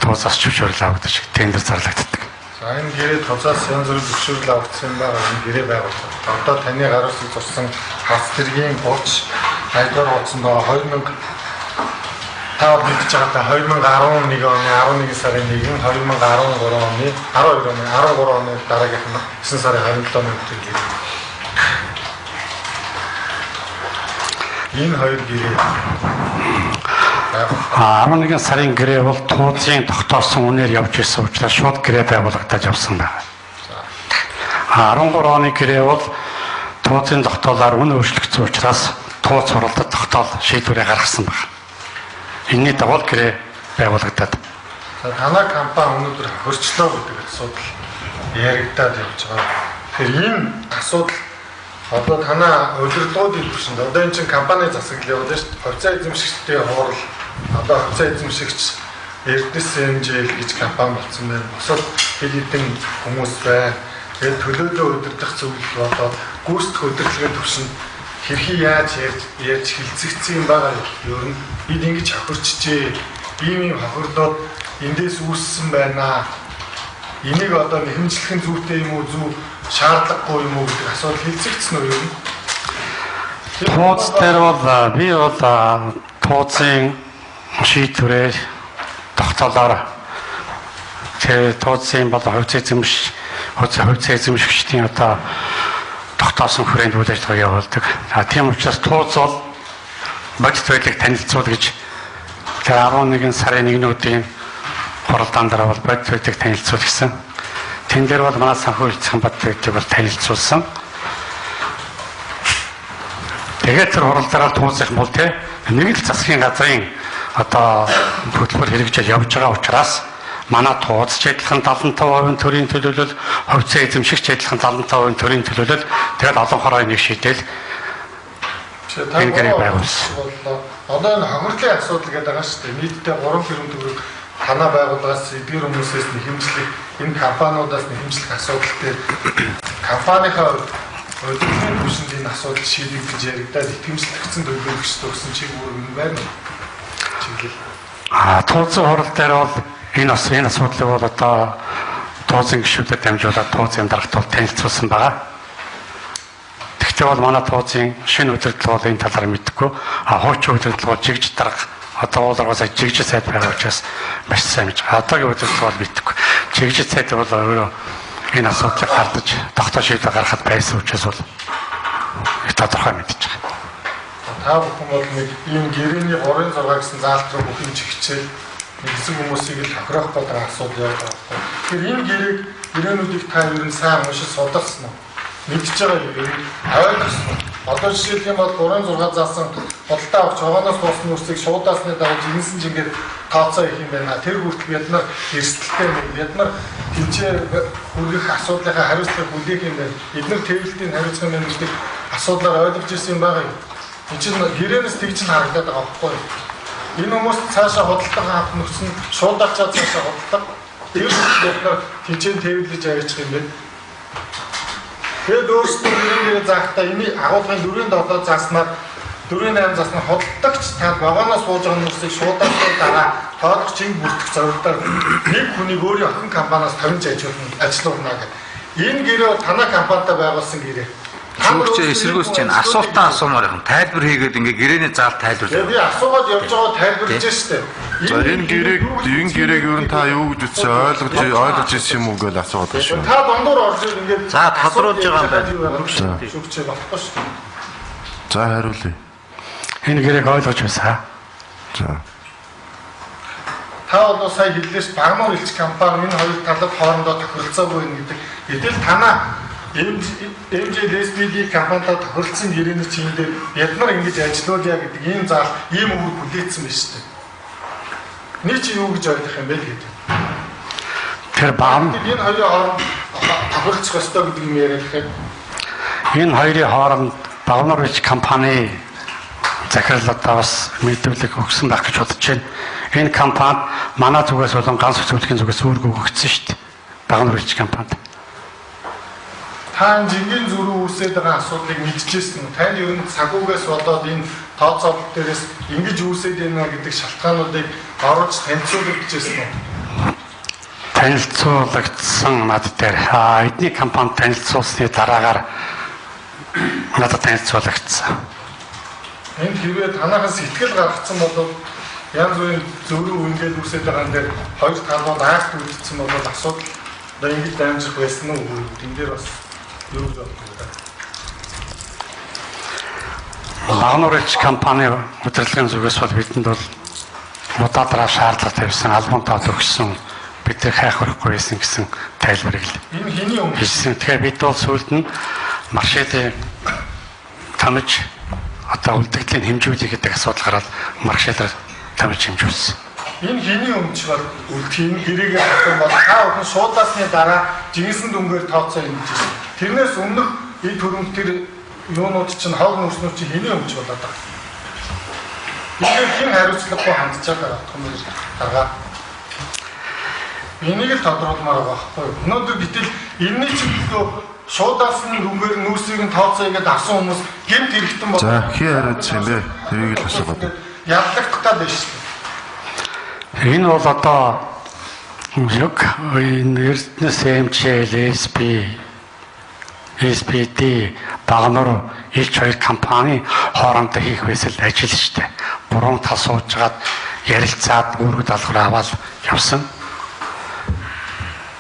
тооцоос зөвшөөрөл авдаг шиг тендер зарлагддаг. За энэ гэрээ тооцоос янз бүрийн зөвшөөрөл авагдсан байгаа энэ гэрээ байгуулсан. Одоо таны гаруусыг зурсан хац тэргийн бурч 2-р хуудсанд байгаа 2000 тав мэдж байгаа 2011 оны 11 сарын 1, 2013 оны 12 оны дараагийнх нь 9 сарын 27-ны өдөр гэрээ. Энэ хоёр гэрээ 11 сарын гэрээ бол тууцын тогтоосон үнээр явж исэн учраас шууд гэрээ байгуулагдаж явсан байна. 13 оны гэрээ бол тууцын тогтоолоор үнэ өөрчлөгдсөн учраас тууц суралцад тогтоол шийдвэрээ гаргасан байна. Энэний дагуу гэрээ байгуулагдаад. За танай компани өнөөдөр хөрчлөө гэдэг асуудал яригадаад явж байгаа. Тэгэхээр энэ асуудал одоо танай удирдлагуудын түвшинд одоо энэ чинь компани засаглал явуулж шүү дээ. Хувьцаа эзэмшигчдийн хурал одоо хувьцаа эзэмшигч Эрдэнэс НЖЛ гэж компани болсон байна. Босод хэд хэдэн хүмүүс байна. Тэгээд төлөөлөө удирдах зөвлөл одоо гүйцэтгэх удирдлагын төвшин хэрхий яаж ярьж хилцэгдсэн юм байгаа юм. Бид ингэж хохирчжээ. Ийм хохирлоод эндээс үүссэн байна. Энийг одоо нэхэмжлэх нь зүйтэй юм уу, зөв шаардлагагүй юм уу гэдэг асуудал хилцэгдсэн үү юм? Тооц дээр бол би бол тооцын шийдвэрээр тогтоолоор тэр тооцын бол хувьцаа эзэмшигчдийн одоо тогтоосон хүрээнд үйл ажиллагаа явуулдаг. Тийм учраас тооц бол бодит байдлыг танилцуул гэж тэр 11 сарын 1-ний хуралдаан дараа бол бодит байдлыг танилцуул гэсэн. Тэн дээр бол манай санхүү хэлцэн бодит байдлыг бол танилцуулсан. Тэгээд тэр хуралдаараа тооцох бол нэг л засгийн газрын одоо хөтөлбөр хэрэгжиж явж байгаа учраас манай тооцч адилхан 75% төрийн төлөвлөл, хувьцаа эзэмшигч адилхан 75% төрийн төлөвлөл, тэгээд олон хорой нэг шийдэл энэ гэрээ байгуулсан. Одоо энэ хохирлын асуудал гэдэг байгаа шүү дээ. Нийтдээ 3 тэрбум төгрөг танаа байгууллагаас эдгээр хүмүүсээс нэхэмжлэх, энэ компаниудаас нэхэмжлэх асуудал дээр компанийнхаа өдөртний түвшинд энэ асуудал шийдэгдэж яригдаад итгэмжлэгдсэн төлөвлөгчд өгсөн чиг үүрэг юм байна уу? Тооцоо хурал дээр бол энэ асуудлыг бол одоо тооцын гишүүдэд дамжуулаад тооцын дарагт бол танилцуулсан байгаа. Тэгвэл бол манай тооцын шинэ удирдлага бол энэ талаар мэдхгүй. Хуучин удирдлага бол жигж дарга одоо ууларгаас жигж сайд байгаа учраас маш сайн мэдж байгаа. Одоогийн удирдлага бол мэдхгүй. Жигж сайд бол өөрөө энэ асуудлыг хардаж тогтоох шийдвэр гаргахад байсан учраас бол тодорхой мэдж байгаа. Та бүхэн бол нэг ийм гэрээний 36 гэсэн заалт руу бүхэн чигчээл нэгсэн хүмүүсийг л тохирох болон асуудал яваад байгаа. Тэгэхээр энэ гэрээнүүдийг та ер нь сайн уншиж судалсан уу? Мэдж байгаа юм. Ойлгосон уу? Одоо жишээлх юм бол 36 заасан бодолтой авч хогооноос босны үсийг шуудаасны дагаж инсэн жингээр тооцоо их юм байна. Тэр хүртэл бид нар эрсдэлтэй бид нар тэнцээ хүргэх асуудлынхаа хариуцлагыг хүлээх юм байна. Эдгээр төвлөлтийн хариуцлага мэнэлдэг асуудлаар ойлгож ирсэн юм байгаа юм. Энэ чинь гэрээнээс тэгж нь харагдаад байгаа байхгүй юу? Энэ хүмүүс цаашаа худалдаа хавт нөхсөн шуудаачаа цаашаа худалдаа тэр бид нар тэнцэн төвлөж авчих юм байна. Тэгээд өөрсдөө нэрээр заахтаа энэ агуулгын 4-7 зааснаар 4-8 зааснаар худалдагч та вагоноос сууж байгаа хүмүүсийг шуудаачаа дараа тоодох чинь бүрдэх зорилгоор нэг хүнийг өөрийн охин компаниас 50 ажилуулна гэдэг. Энэ гэрээ танай компанитай байгуулсан гэрээ. Зүгч эсэргүүц чинь асуултаа асуумаар юм. Тайлбар хийгээд ингээ гэрээний заал тайлбарлаа. Би асуугаад явж байгаа тайлбарлаж штэ. За энэ гэрээг ер нь та юу гэж үзсэн ойлгож ирсэн юм уу гэж асууад байна шүү. Та дундуур орж ирээд ингээд За тодруулж байгаа юм байна. Шүгчээ болохгүй штэ. За хариулъя. Энэ гэрээг ойлгож байсан. За. Та бол сая хэллээс багнуур элч компани энэ хоёр талд хоорондоо тохиролцоогүй гэдэг. Гэтэл танаа MJLSPD компанитай тохиролцсон гэрээний чинь дээр бид нар ингэж ажиллаулъя гэдэг ийм заал, ийм үг хүлээсэн байна шүү дээ. Нэг чи юу гэж ойлгох юм бэ гэдэг. Тэр баам энэ хоёрын хооронд тохиролцох ёстой гэдэг юм яриад гэхэд энэ хоёрын хооронд Багнуур элч компани захирлуудаа бас мэдүүлэг өгсөн байх гэж бодож байна. Энэ компани манай зүгээс болон ганц зөвлөхийн зүгээс үүрэг өгөгдсөн шүү дээ. Багнуур элч компанид. Та жингийн зүрх үүсээд байгаа асуудлыг мэдчихсэн үү? Тань ер нь цагуугаас болоод энэ тооцоолол дээрээс ингэж үүсээд байна гэдэг шалтгаануудыг оруулж танилцуулагдчихсэн үү? Танилцуулагдсан над дээр эдний компани танилцуулсны дараагаар надад танилцуулагдсан. Энд хэрвээ танахаас сэтгэл гаргацсан бол янз бүрийн зөврөө үнгээд үүсээд байгаа юм дээр хоёр талууд айхт үлдсэн бол асуудал одоо ингэж дамжих байсан уу? Тэн дээр бас юу гэж боддог вэ? Багнуур элч компани удирдлагын зүгээс бол бидэнд бол удаадраа шаардлага тавьсан, албан тоод өгсөн, бид хайх өрөхгүй байсан гэсэн тайлбарыг л. Энэ хэний өмнө хэлсэн. Тэгэхээр бид бол сүүлд нь маршалын тамиж одоо үлдэгдлийн хэмжүүлэх гэдэг асуудал гараад маршалаар тамиж хэмжүүлсэн. энэ хэний өмнө бол үлдэхин гэрээг хатсан бол та бүхэн шуудаасны дараа жинсэн дүнгээр тооцоо хэмжижсэн. Тэрнээс өмнөх энэ төрөмт тэр юунууд чинь хог нүрснүүд чинь хэний өмнө болоод байгаа. Энэ хин хариуцлагагүй хандж байгаа хүмүүс гаргаа. Энийг л тодруулмаар байгаа байхгүй юу? Өнөөдөр гэтэл энэний чиглэлөө шуудаас нь рүүгээр нүүрсийг нь тооцоо игээд авсан хүмүүс гэмт хэрэгтэн бол. За хий хариуцсан юм бэ? Тэрийг л асуугаад. Яллагдах тал байна шүү дээ. Энэ бол одоо яг энэ Эрдэнэс MCL SPD багнуур илч хоёр компани хоорондоо хийх байсан ажил шүү дээ. Буруу тал суужгаад ярилцаад үүрэг даалгавар аваад явсан.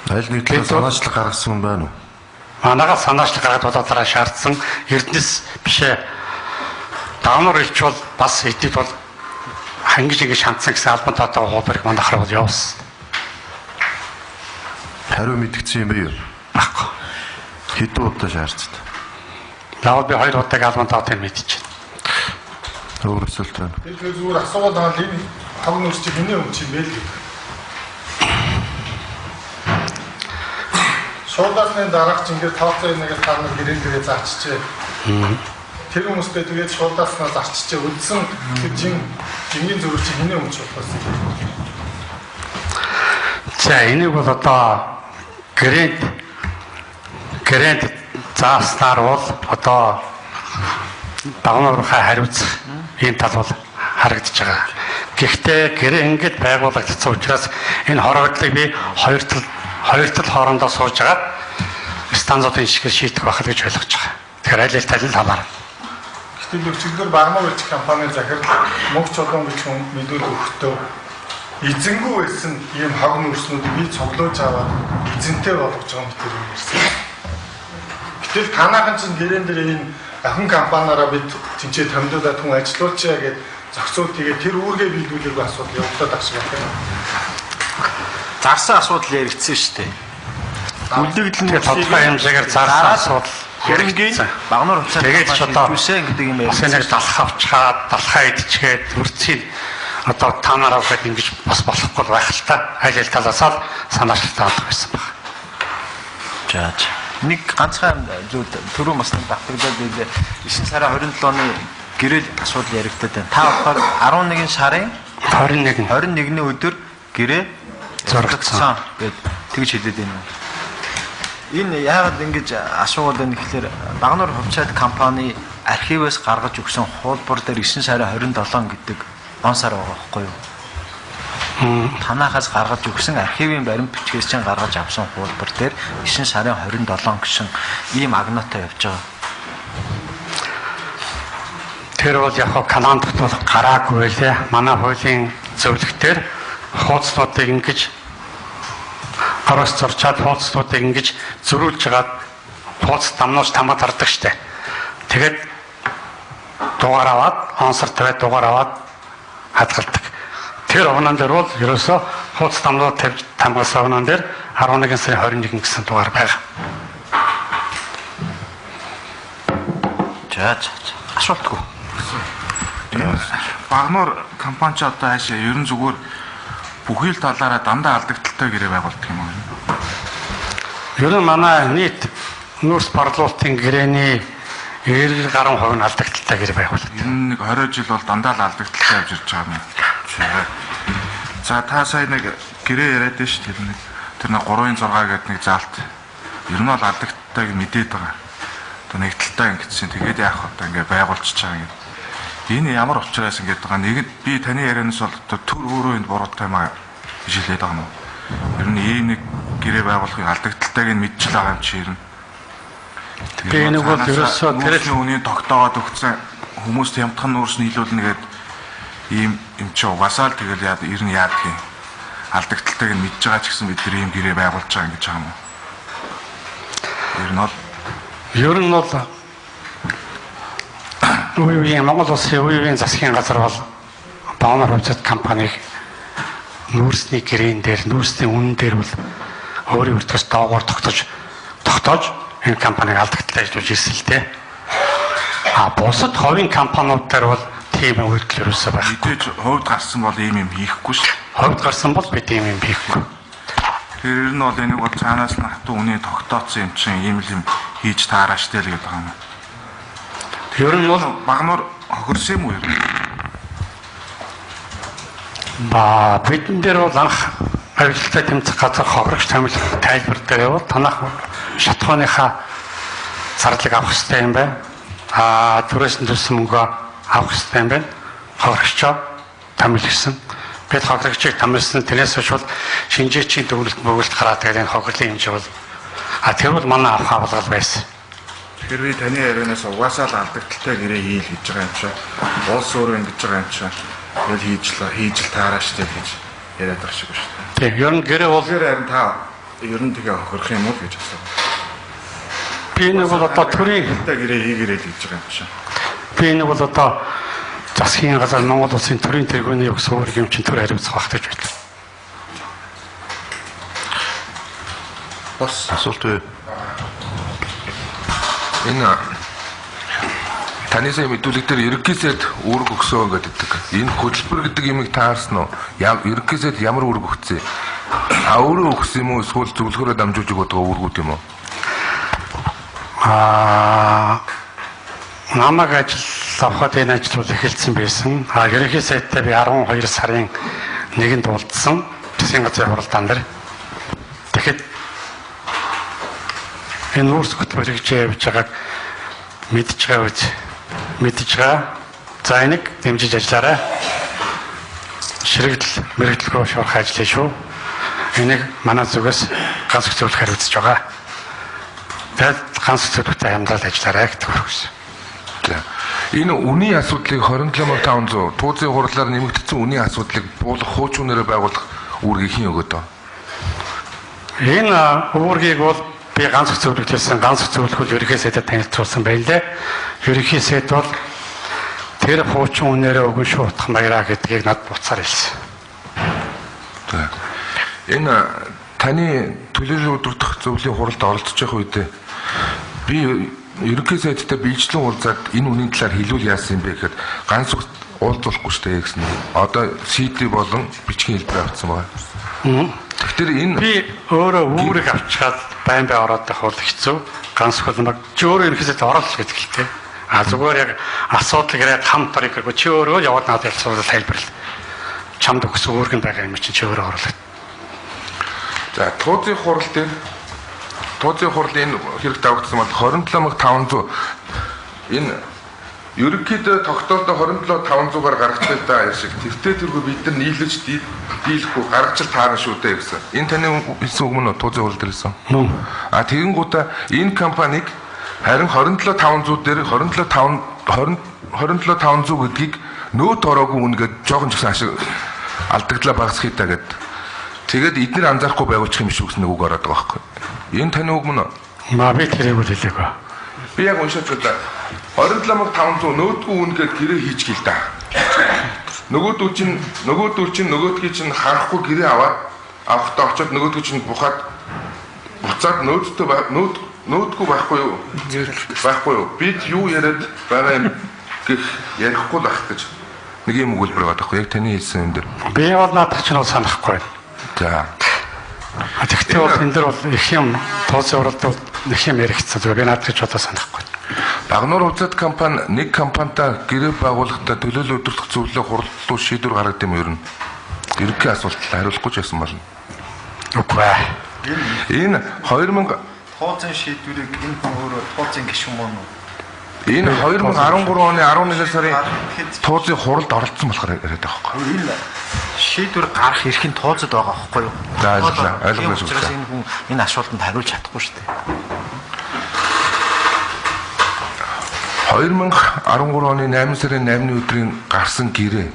Аль нэг талаас санаачлаг гаргасан юм байна уу? Манайгаа санаачлаг гаргаад удаадараа шаардсан Эрдэнэс бишээ багнуур илч бол бас эдид бол хангиж ингэ шантсан гэсэн албан таатай хуулбарыг манайхаар бол явуулсан. Хариу мэдгдсэн юм бэ юу? Баггүй. Хэдэн удаа шаардсан? Заавал би 2 удаа албан таатайг мэдчихэв. Өөр өсөлт байна. Тэгэхээр зүгээр асуугаад байгаа л энэ хав нүүрс чи хэний өмч юм бэ л гэдэг. Шуудаасны дараач ингээд тооцоо нэгээр та нар гэрээлгээ заачжээ. Тэр хүмүүстэй тэгээд шуудааснаас арчижээ үдсэн жингийн зүрх чи хэний өмч болохоос. За энийг бол одоо грэнд зааснаар бол одоо багнуурхаа хариуцах энэ тал бол харагдаж байгаа. Гэхдээ гэрээ ингэж байгуулагдсан учраас энэ хорогдлыг би хоёр тал хоорондоо сууж байгаа станцуудын шиг шийдэх байх гэж ойлгож байгаа. Тэгэхээр аль талын талаар. Гэтэл өчигдөр багнуур илч компани захирал мөнх чулуун гэж мэдүүлэг өгөхдөө эзэнгүй байсан ийм хог нүүрснүүд би цуглуулж аваад эзэнтэй болгож байгаа юм тэр юм ярьсан. Гэтэл танаахан чинь гэрэн дээр энэ ахын компаниараа бид тэнцээ томдуулаад хүн ажилуулчаа гэж зохицуул тэгээд тэр үүргээ биелүүлээгүй асуудал явагдаад байгаа шиг байна. Зарсан асуудал яригдсан шүү дээ. Үлдэгдэл тодорхой хэмжээгээр зарсан асуудал яригдсан. Багнуур хуцаа тэгээд ч одоо үсэн гэдэг юм бас нэг далах авчгаад далхаа идчихээд үрцгийг одоо та нараа гэхэд ингэж бас болохгүй байх л та. Аль талаас нь санаачлалтай хандах байсан баг. Жаач. Нэг ганцхан зүйл түрүү бас давтагдаад байлээ. 9 сарын 27 оны гэрэл асуудал яригдаад байна. Та болохоор 11 сарын 21-ний өдөр гэрээ зурагдсан гэд тэгж хэлээд байна. Энэ яагаад ингэж асуугаад байна гэхээр Багнуур хувьчаад компани архивээс гаргаж өгсөн хуулбар дээр 9 сарын 27 гэдэг он сар байгаа байхгүй юу? Танахаас гаргаж өгсөн архивын баримт бичгээс чинь гаргаж авсан хуулбар дээр 9 сарын 27 гэсэн ийм агнаатай явж байгаа. Тэр бол яг Канадад бол гараагүй лээ. Манай хуулийн зөвлөгтөр хууцлуудыг ингэж хараас зурчаад хууцлуудыг ингэж зөрүүлж хагаад хууц дамнууш тамаад хардаг штэ. Тэгээд дугаар аваад онсор тавиад дугаар аваад хадгалдаг. Тэр онон дээр бол ерөөсө хууц дамнууд тавьж тамгасан онон дээр 11 сарын 21 гэсэн дугаар байгаа. Жаач асуултгүй. Багнуур компани ч одоо хаашаа ерөн зүгээр бүхий л талаараа дандаа алдагдaltaй гэрээ байгуулдаг юм аа. Ер нь манай нийт нүүрс борлуулалтын гэрээний 90 гаруй хувь нь алдагдaltaй гэрээ байгуулдаг. Ер нь нэг 20 жил бол дандаа л алдагдaltaй явж ирж байгаа юм. За та сая нэг гэрээ яриад байж тэр нэг 3-6 гэдэг нэг заалт. Ер нь бол алдагдaltaйг мэдээд байгаа. Одоо нэг талтай ингэсэн. Тэгээд яах вэ? Ингээ байгуулчихж байгаа юм. Энэ ямар учраас ингэж байгаа нэг би таны ярианаас бол төр өөрөө энд буруутай маа гэж хэлээд байгаа юм уу? Ер нь ийм нэг гэрээ байгуулахыг алдагдaltaйг нь мэдчихэл байгаа юм чи ер нь. Би нэг бол ерөөсөө тэрний үнийн тогтоогоод өгсөн хүмүүст хямдхан нүүрс нийлүүлнэ гэдэг ийм юм чи угаасаа л тэгэл яад ер нь яадаг юм. Алдагдaltaйг нь мэдж байгаа ч гэсэн бид ийм гэрээ байгуулж байгаа ингэж байгаа юм уу? Ер нь бол үеийн Монгол улсын үеийн засгийн газар бол Багнуур хувьцат компаниг нүүрсний гэрээн дээр нүүрсний үнэн дээр бол өөрийн өртгөс доогоор тогтоож энэ компаниг алдагдaltaй ажиллаж ирсэн л дээ. Бусад хувийн компаниуд дээр бол тийм үйлдэл ерөөсөө байхгүй. Мэдээж хувьд гарсан бол ийм юм хийхгүй шүү. Хувьд гарсан бол бид ийм юм хийхгүй. Тэр нь бол энийг бол цаанаас нь хатуу үнийн тогтооцсон юм чинь ийм л юм хийж таарааштай л гэдэг юм. Ер нь бол Багнуур хохирсон юм уу ер нь? Бидэн дээр бол анх авилттай тэмцэх газар хохирогч томилох тайлбар дээр бол танах шатхууныхаа зардлыг авах хэрэгтэй юм байна. Түрээс нь төлсөн мөнгөө авах хэрэгтэй юм байна. Хохирогчоо томилгсон. Бид хохирогчийг томилсон тэрнээс бол шинжээчийн төвлөлт гараад тэгээд энэ хохирлын хэмжээ бол тэр бол манай авах авалгал байсан. Тэгэхээр би таны ярианаас угаасаа л алдагдaltaй гэрээ хийл гэж байгаа юм шиг. Улс өөрөө ингэж байгаа юм шиг. Тэгэл хийж л таараа штэ гэж яриад байгаа шиг шүү дээ. Тийм, ер нь гэрээ бол харин та ер нь тэгээ хохирох юм уу гэж асуув. Би нэг бол одоо төрийн гэрээ хийгээрэй гэж байгаа юм шиг. Би нэг бол одоо засгийн газар Монгол улсын төрийн тэргүүний өгсөн үүрэг юм чинь төр хариуцах байх гэж байна. Бас асуулт үү? Энэ таны сая мэдүүлэг дээр ерөнхийсэд үүрэг өгсөн гэдэг. Энэ хөтөлбөр гэдэг юмыг таарсан уу? Ерөнхийсэд ямар үүрэг өгсөн? Өөрөө өгсөн юм уу? Эсвэл зөвлөхөөрөө дамжуулж өгöd байгаа үүргүүд юм уу? Намайг ажил авахад энэ ажил бол эхэлсэн байсан. Ерөнхий сайдтай би 12 сарын 1-нд уулзсан. Засгийн газрын хуралдаан дээр. Тэгэхэд энэ үүрэг хөтөлбөрийг явж байгааг мэдж байгаа. За энийг дэмжиж ажиллаарай. Ширэгдэл мэрэгдэлгүй шуурх ажил шүү. Энийг манай зүгээс ганц зөвлөх хариуцж байгаа. Тэгээд ганц зөвлөхтэй хамтраад ажиллаарай гэдэг хэрэгсэн. Энэ үнийн асуудлыг 27500 туузын хурлаар нэмэгдсэн үнийн асуудлыг буулгах хуучнаараа байгуулах үүргийг хэн өгöd вэ? Энэ үүргийг бол би ганц зөвлөлтөөсөн ганц зөвлөхөд ерөнхий сайдад танилцуулсан байлээ. Ерөнхий сайд бол тэр хуучин үнээрээ өгөн шуутах маяраа гэдгийг над буцаар хэлсэн. Энэ таны төлөөлөл өдөртөх зөвлөлийн хуралд оролцож байх үедээ би ерөнхий сайдтай биечлэн уулзаад энэ үнийн талаар хэлүүл яасан юм бэ гэхэд ганц уулзуулахгүй шүү дээ гэсэн. Одоо CD болон бичгийн хэлбэр авсан байна. Тэгэхээр энэ би өөрөө үүрэг авчгаад байн ороод байх бол хэцүү. Ганц хөлмөг чи өөрөө ерөнхий сайд орол гэдэг л дээ. Зүгээр яг асуудал гэрээд хамт орыг гэхгүй чи өөрөө яваад надад ялцуулаад тайлбарлал. Чамд өгсөн үүрэг нь байгаа юм чи өөрөө оруулаад. За туузын хурал дээр туузын хурлын хэрэг давагдсан бол 27500 энэ ерөнхийдөө тогтоолдоо 27500-аар гаргацтай даа шиг тэртээ тэргүй бид нар нийлж дийлэхгүй гаргаж таарна шүү дээ гэсэн. Энэ таны хэлсэн үг мөн туузын хурал дээр хэлсэн. Тэгэнгүүтээ энэ компанийг харин 27500 дээр 27500 гэдгийг нөөт ороогүй үнгээд жоохон ч гэсэн ашиг алдагдлаа багасхий та гэд. Тэгээд эдгээр анзаарахгүй байгуулчих юм шиг гэсэн нэг үг ороод байгаа байхгүй. Энэ таны үг мөн үү? Би тэрийг үл хэлээгүй. Би яг уншиж байлаа. 27500 нөөдгүй үнгээд гэрээ хийж гээл да. Нөгөөдөл чинь нөгөөдгийг чинь харахгүй гэрээ авахдаа очиод нөгөөдгийг чинь бухаад буцаад нөөдгүй байхгүй юу? Байхгүй юу? Бид юу яриад байгаа юм гэх ярихгүй байх гэж нэг юм өгүүлбэр байгаа байхгүй яг таны хэлсэн юм дээр. Би бол наадах чинь санахгүй. За. Тэгэхдээ бол энэ дэр бол их юм тооцоо уралдаа их юм яригдсан. Би наадах ч одоо санахгүй. Багнуур хувьцат компани нэг компанитай гэрээ байгуулахдаа төлөөлөл өдөртөх зөвлөлөө хуралдлуу шийдвэр гаргад юм ер нь. Ерөнхий асуултад хариулахгүй ч байсан болно. Үгүй ээ. Энэ 2000 тооцоо шийдвэрийг энэ хүн өөрөө тооцоо гişүн мөн үү? Энэ 2013 оны 11 сарын туузын хуралд оролцсон болохоор яриад байгаа байхгүй. Энэ шийдвэр гарах эрхийн тооцоод байгаа байхгүй юу? За ойлголоо шүү. Учраас энэ хүн энэ асуултанд хариулж чадахгүй шүү дээ. 2013 оны 8 сарын 8-ны өдрийн гарсан гэрээ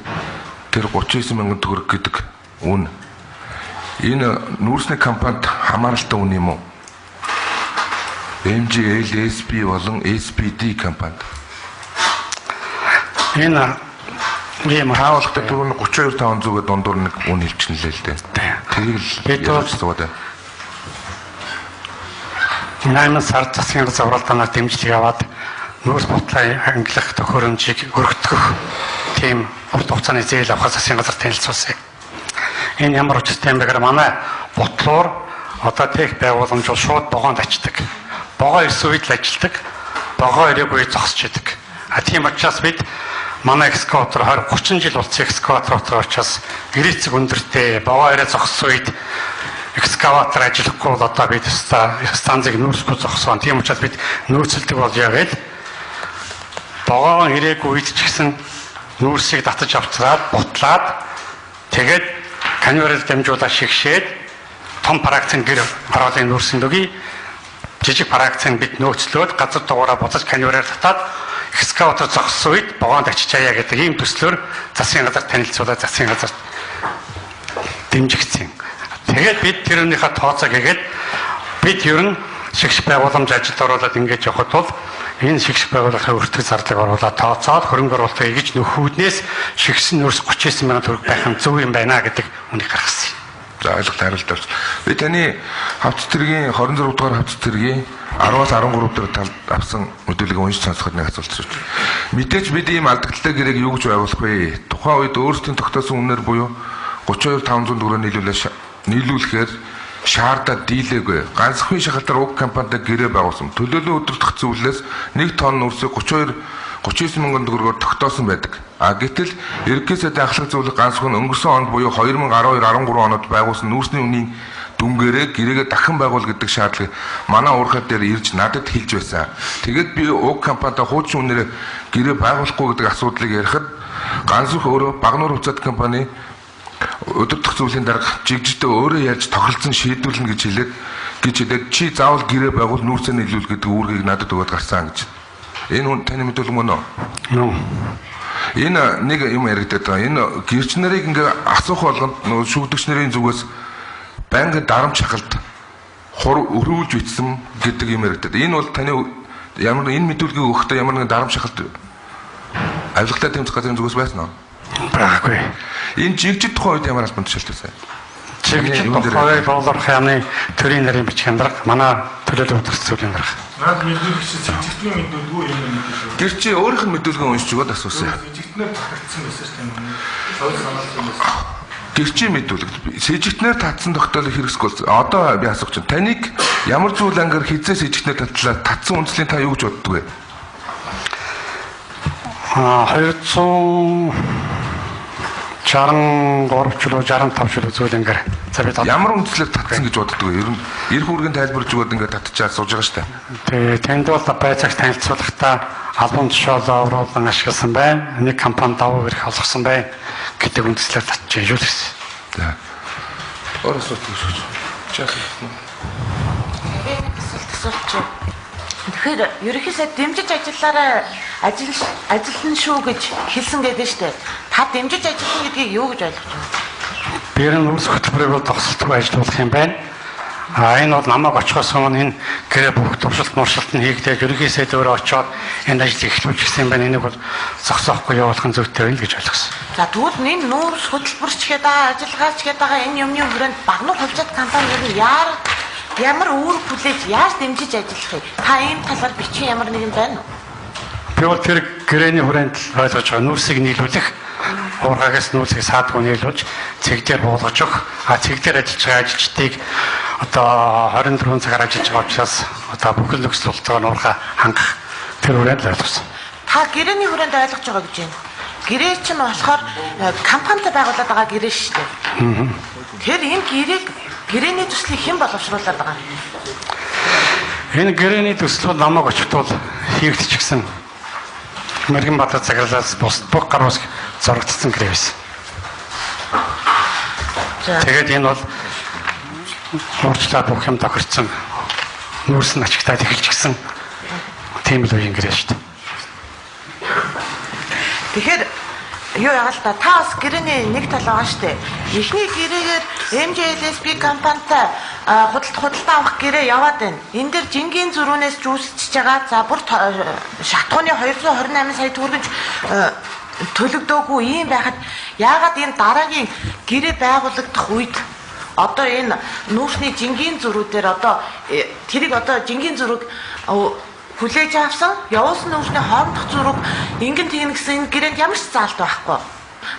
тэр 39,000 төгрөг гэдэг үн. Энэ нүүрсний компанид хамааралтай үн юм уу? MGL, SP болон SPD компанид. Энэ ийм хаалгатай түрүүний 32,500-г дундуур нэг үн хэлчихнэ л дээ. Тэрийг л ярьж байгаа. 8 сар засгийн газар уралдаанаар дэмжлэг аваад нүүрс бодлоо ангилах төхөөрөмжийг өргөдгөх тийм урт хугацааны зээл авах засгийн газар танилцуулсан. Энэ ямар учиртай юм бэ гэхээр манай бодлоор одоо тех байгууламж бол шууд богоонд ачдаг. Богоо ирсэн үед л ажилдаг. Богоо ирээгүй зогсож идэг. Тийм учраас бид манай экскаватор 30 жил болсон экскаватор учраас гэрээцэг өндөртэй богоо ирээ зогссон үед экскаватор ажиллахгүй бол одоо бид станцыг нөөцгүй зогсоон. Тийм учраас бид нөөцөлдөг болъё гэж богоон ирээгүй үед ч гэсэн нүүрсийг татаж авцгаад бутлаад тэгээд конвейерээр дамжуулаад шигшээд том парагцын гэр харуулын нүүрсэн дөгий жижиг парагцын бид нөөцлөөд газар дугаараа буцаж конвейерээр татаад экскаватор зогссон үед богоонд очичаая гэдэг ийм төслөөр засгийн газар танилцуулаад засгийн газарт дэмжигдсэн. Тэгээд бид тэрнийхээ тооцоог хийгээд бид ер нь шигш байгууламж ажилд оруулаад ингэж явхад бол энэ шигш байгууллагын өртөг зардалыг оруулаад тооцоод хөрөнгө оруулалтыг ингэж нөхүүднээс шигсэн нөөц 39 сая төгрөг байх нь зөв юм байна гэдэг үнийг гаргасан. За ойлголт хариултавч. Би таны хавц тэргийн 26 дугаар хавц тэргийн 10-аас 13 дээр талд авсан мэдээллийг уншиж сонсоход нэг асуулт ирж байна. Мэдээж бид ийм алдагдaltaй гэрээг юу гэж байгуулах вэ? Тухайн үед өөрсдийн тогтоосон үнээр буюу 32,500 төгрөг нийлүүлэхээр шаардаад дийлээгүй. Ганцхан шахалтаар уг компанид гэрээ байгуулсан. Төлөөлөл өдөртөх зүйлээс 1 тонн нүүрсийг 39 мянган төгрөгөөр тогтоосон байдаг. Гэтэл ерөнхий сайдын ахлах зөвлөх ганцхан өнгөрсөн онд буюу 2012-13 онод байгуулсан нүүрсний үнийн дүнгээрээ гэрээгээ дахин байгуул гэдэг шаардлага манай уурхай дээр ирж надад хэлж байсан. Тэгээд би уг компанид хуучин үнээр гэрээ байгуулахгүй гэдэг асуудлыг ярихад ганцхан өөрөө Багнуур Хувьцаат компани өдөртөх зүйлийн дарга жигжтэй өөрөө ярьж тохиролцсон шийдвэрлэнэ гэж хэлээд чи заавал гэрээ байгуул нүүрсээ нийлүүл гэдэг үүргийг надад өгөөд гарсан гэж. Энэ хүн таны мэдүүлэг мөн үү? Энэ нэг юм яригдаад байгаа. Энэ гэрч нарыг ингээ асуух болгонд шүүгдэгч нарын зүгээс байнга дарамт шахалт өрүүлж битсэн гэдэг юм яригдаад. Энэ бол таны ямар энэ мэдүүлгийг өгөхдөө ямар нэгэн дарамт шахалт авилгалтай тэмцэх газрын зүгээс байсан уу? Баггүй. Энэ жигжид тухайн үед ямар албан тушаалт байсан? Жигжид тухай болор хааны төрийн нарийн бичгийн дарга манай төлөөлөл өдөртөх зүйлийн дарга. Наад мэдүүлэгч жигжидний мэдүүлгүй юм мэдүүлээ. Тэр чи өөрийнх нь мэдүүлгээ уншиж өгөөд асуусан. Жигжиднээр татагдсан байсан шүү дээ. Сая санаалсан байсан. Гэрчийн мэдүүлэг сэжигтнээр татсан тогтоолыг хэрэгсгүй. Одоо би асуух чинь таныг ямар зүйл ангаар хизээ сэжигтнээр татлаа татсан үндслийн та юу гэж боддог вэ? 263 ч 65 ч зүйл ангаар ямар үндслээр татсан гэж боддог вэ? Ер нь эрх үүргийн тайлбарж өгөөд ингээд татчихад сууж байгаа шүү дээ. Тэгээ танд бол байцаагч танилцуулахдаа албан тушаалаа оруулан ашигласан байна. Нэг компани давуу эрх олгосон байна гэдэг үндслээр татчих юм гэсэн. За. Оросот гэж. Чаасан. Тэгэхээр ерөнхий сайд дэмжиж ажиллаараа ажиллана шүү гэж хэлсэн гэдэг шүү дээ. Та дэмжиж ажиллана гэдгийг юу гэж ойлгож байна? Би энэ улс хөтөлбөрийг тогтолцоогүй ажиллуулах юм байна. Энэ бол намайг очихоос өмнө энэ гэрээ бүх туршилт муршилт нь хийгдээд ерөнхий сайд өөрөө очиод энэ ажлыг эхлүүлж гисэн байна. Энийг бол зогсоохгүй явуулах нь зүйтэй байна гэж ойлгосон. За тэгвэл энэ нүүрс хөтөлбөрч гэдэг ажиллагаач гэдэг энэ юмны хүрээнд Багнуур Хувьцаат компани ямар үүрэг хүлээж яаж дэмжиж ажиллах вэ? Та ийм талаар бичих ямар нэгэн байна уу? Би бол тэр гэрээний хүрээнд ойлгож байгаа нүүрсийг нийлүүлэх уурхаагаас нүүрсийг саадгүй нийлүүлж цэгдээр буулгаж өгөх. Цэгдээр ажиллаж байгаа ажилчдыг одоо 24 цагаар ажиллаж байгаа учраас одоо бүхэл нөхцөл болтойгоор уурхаа хангах тэр хүрээнд ойлгосон. Та гэрээний хүрээнд ойлгож байгаа гэж байна. Гэрээ чинь болохоор компанитай байгуулад байгаа гэрээ шүү дээ. Тэр энэ гэрээний төслийг хэн боловсруулад байгаа юм? Энэ гэрээний төсөл намайг очихдол хийгдчихсэн. Мэргэн Баатар цагаалаас бус бүх гар ус зурагдсан гэрээ байсан. Тэгээд энэ бол уурчлаад бүх юм тохирцсон. Нүүрс нь ачигтаад эхэлчихсэн. Тийм л үеийн гэрээ шүү дээ. Тэгэхээр юу яагаад та бас гэрээний нэг тал байгаа шүү дээ. Эхний гэрээгээр MJLSB компанитай худалдаа авах гэрээ яваад байна. Энэ дээр жингийн зөрүүнээс жүүсчихэж байгаа. За бүр шатгууны 228 сая төгрөг төлөгдөөгүй юм байхад яагаад энэ дараагийн гэрээ байгуулагдах үед одоо энэ нүүрсний жингийн зөрүүдээр одоо тэрийг одоо жингийн зөрүүг хүлээж авсан явуулсан нүүрсний хоорондох зураг ингэн тэгнэ гэсэн энэ гэрээнд ямар ч заалт байхгүй.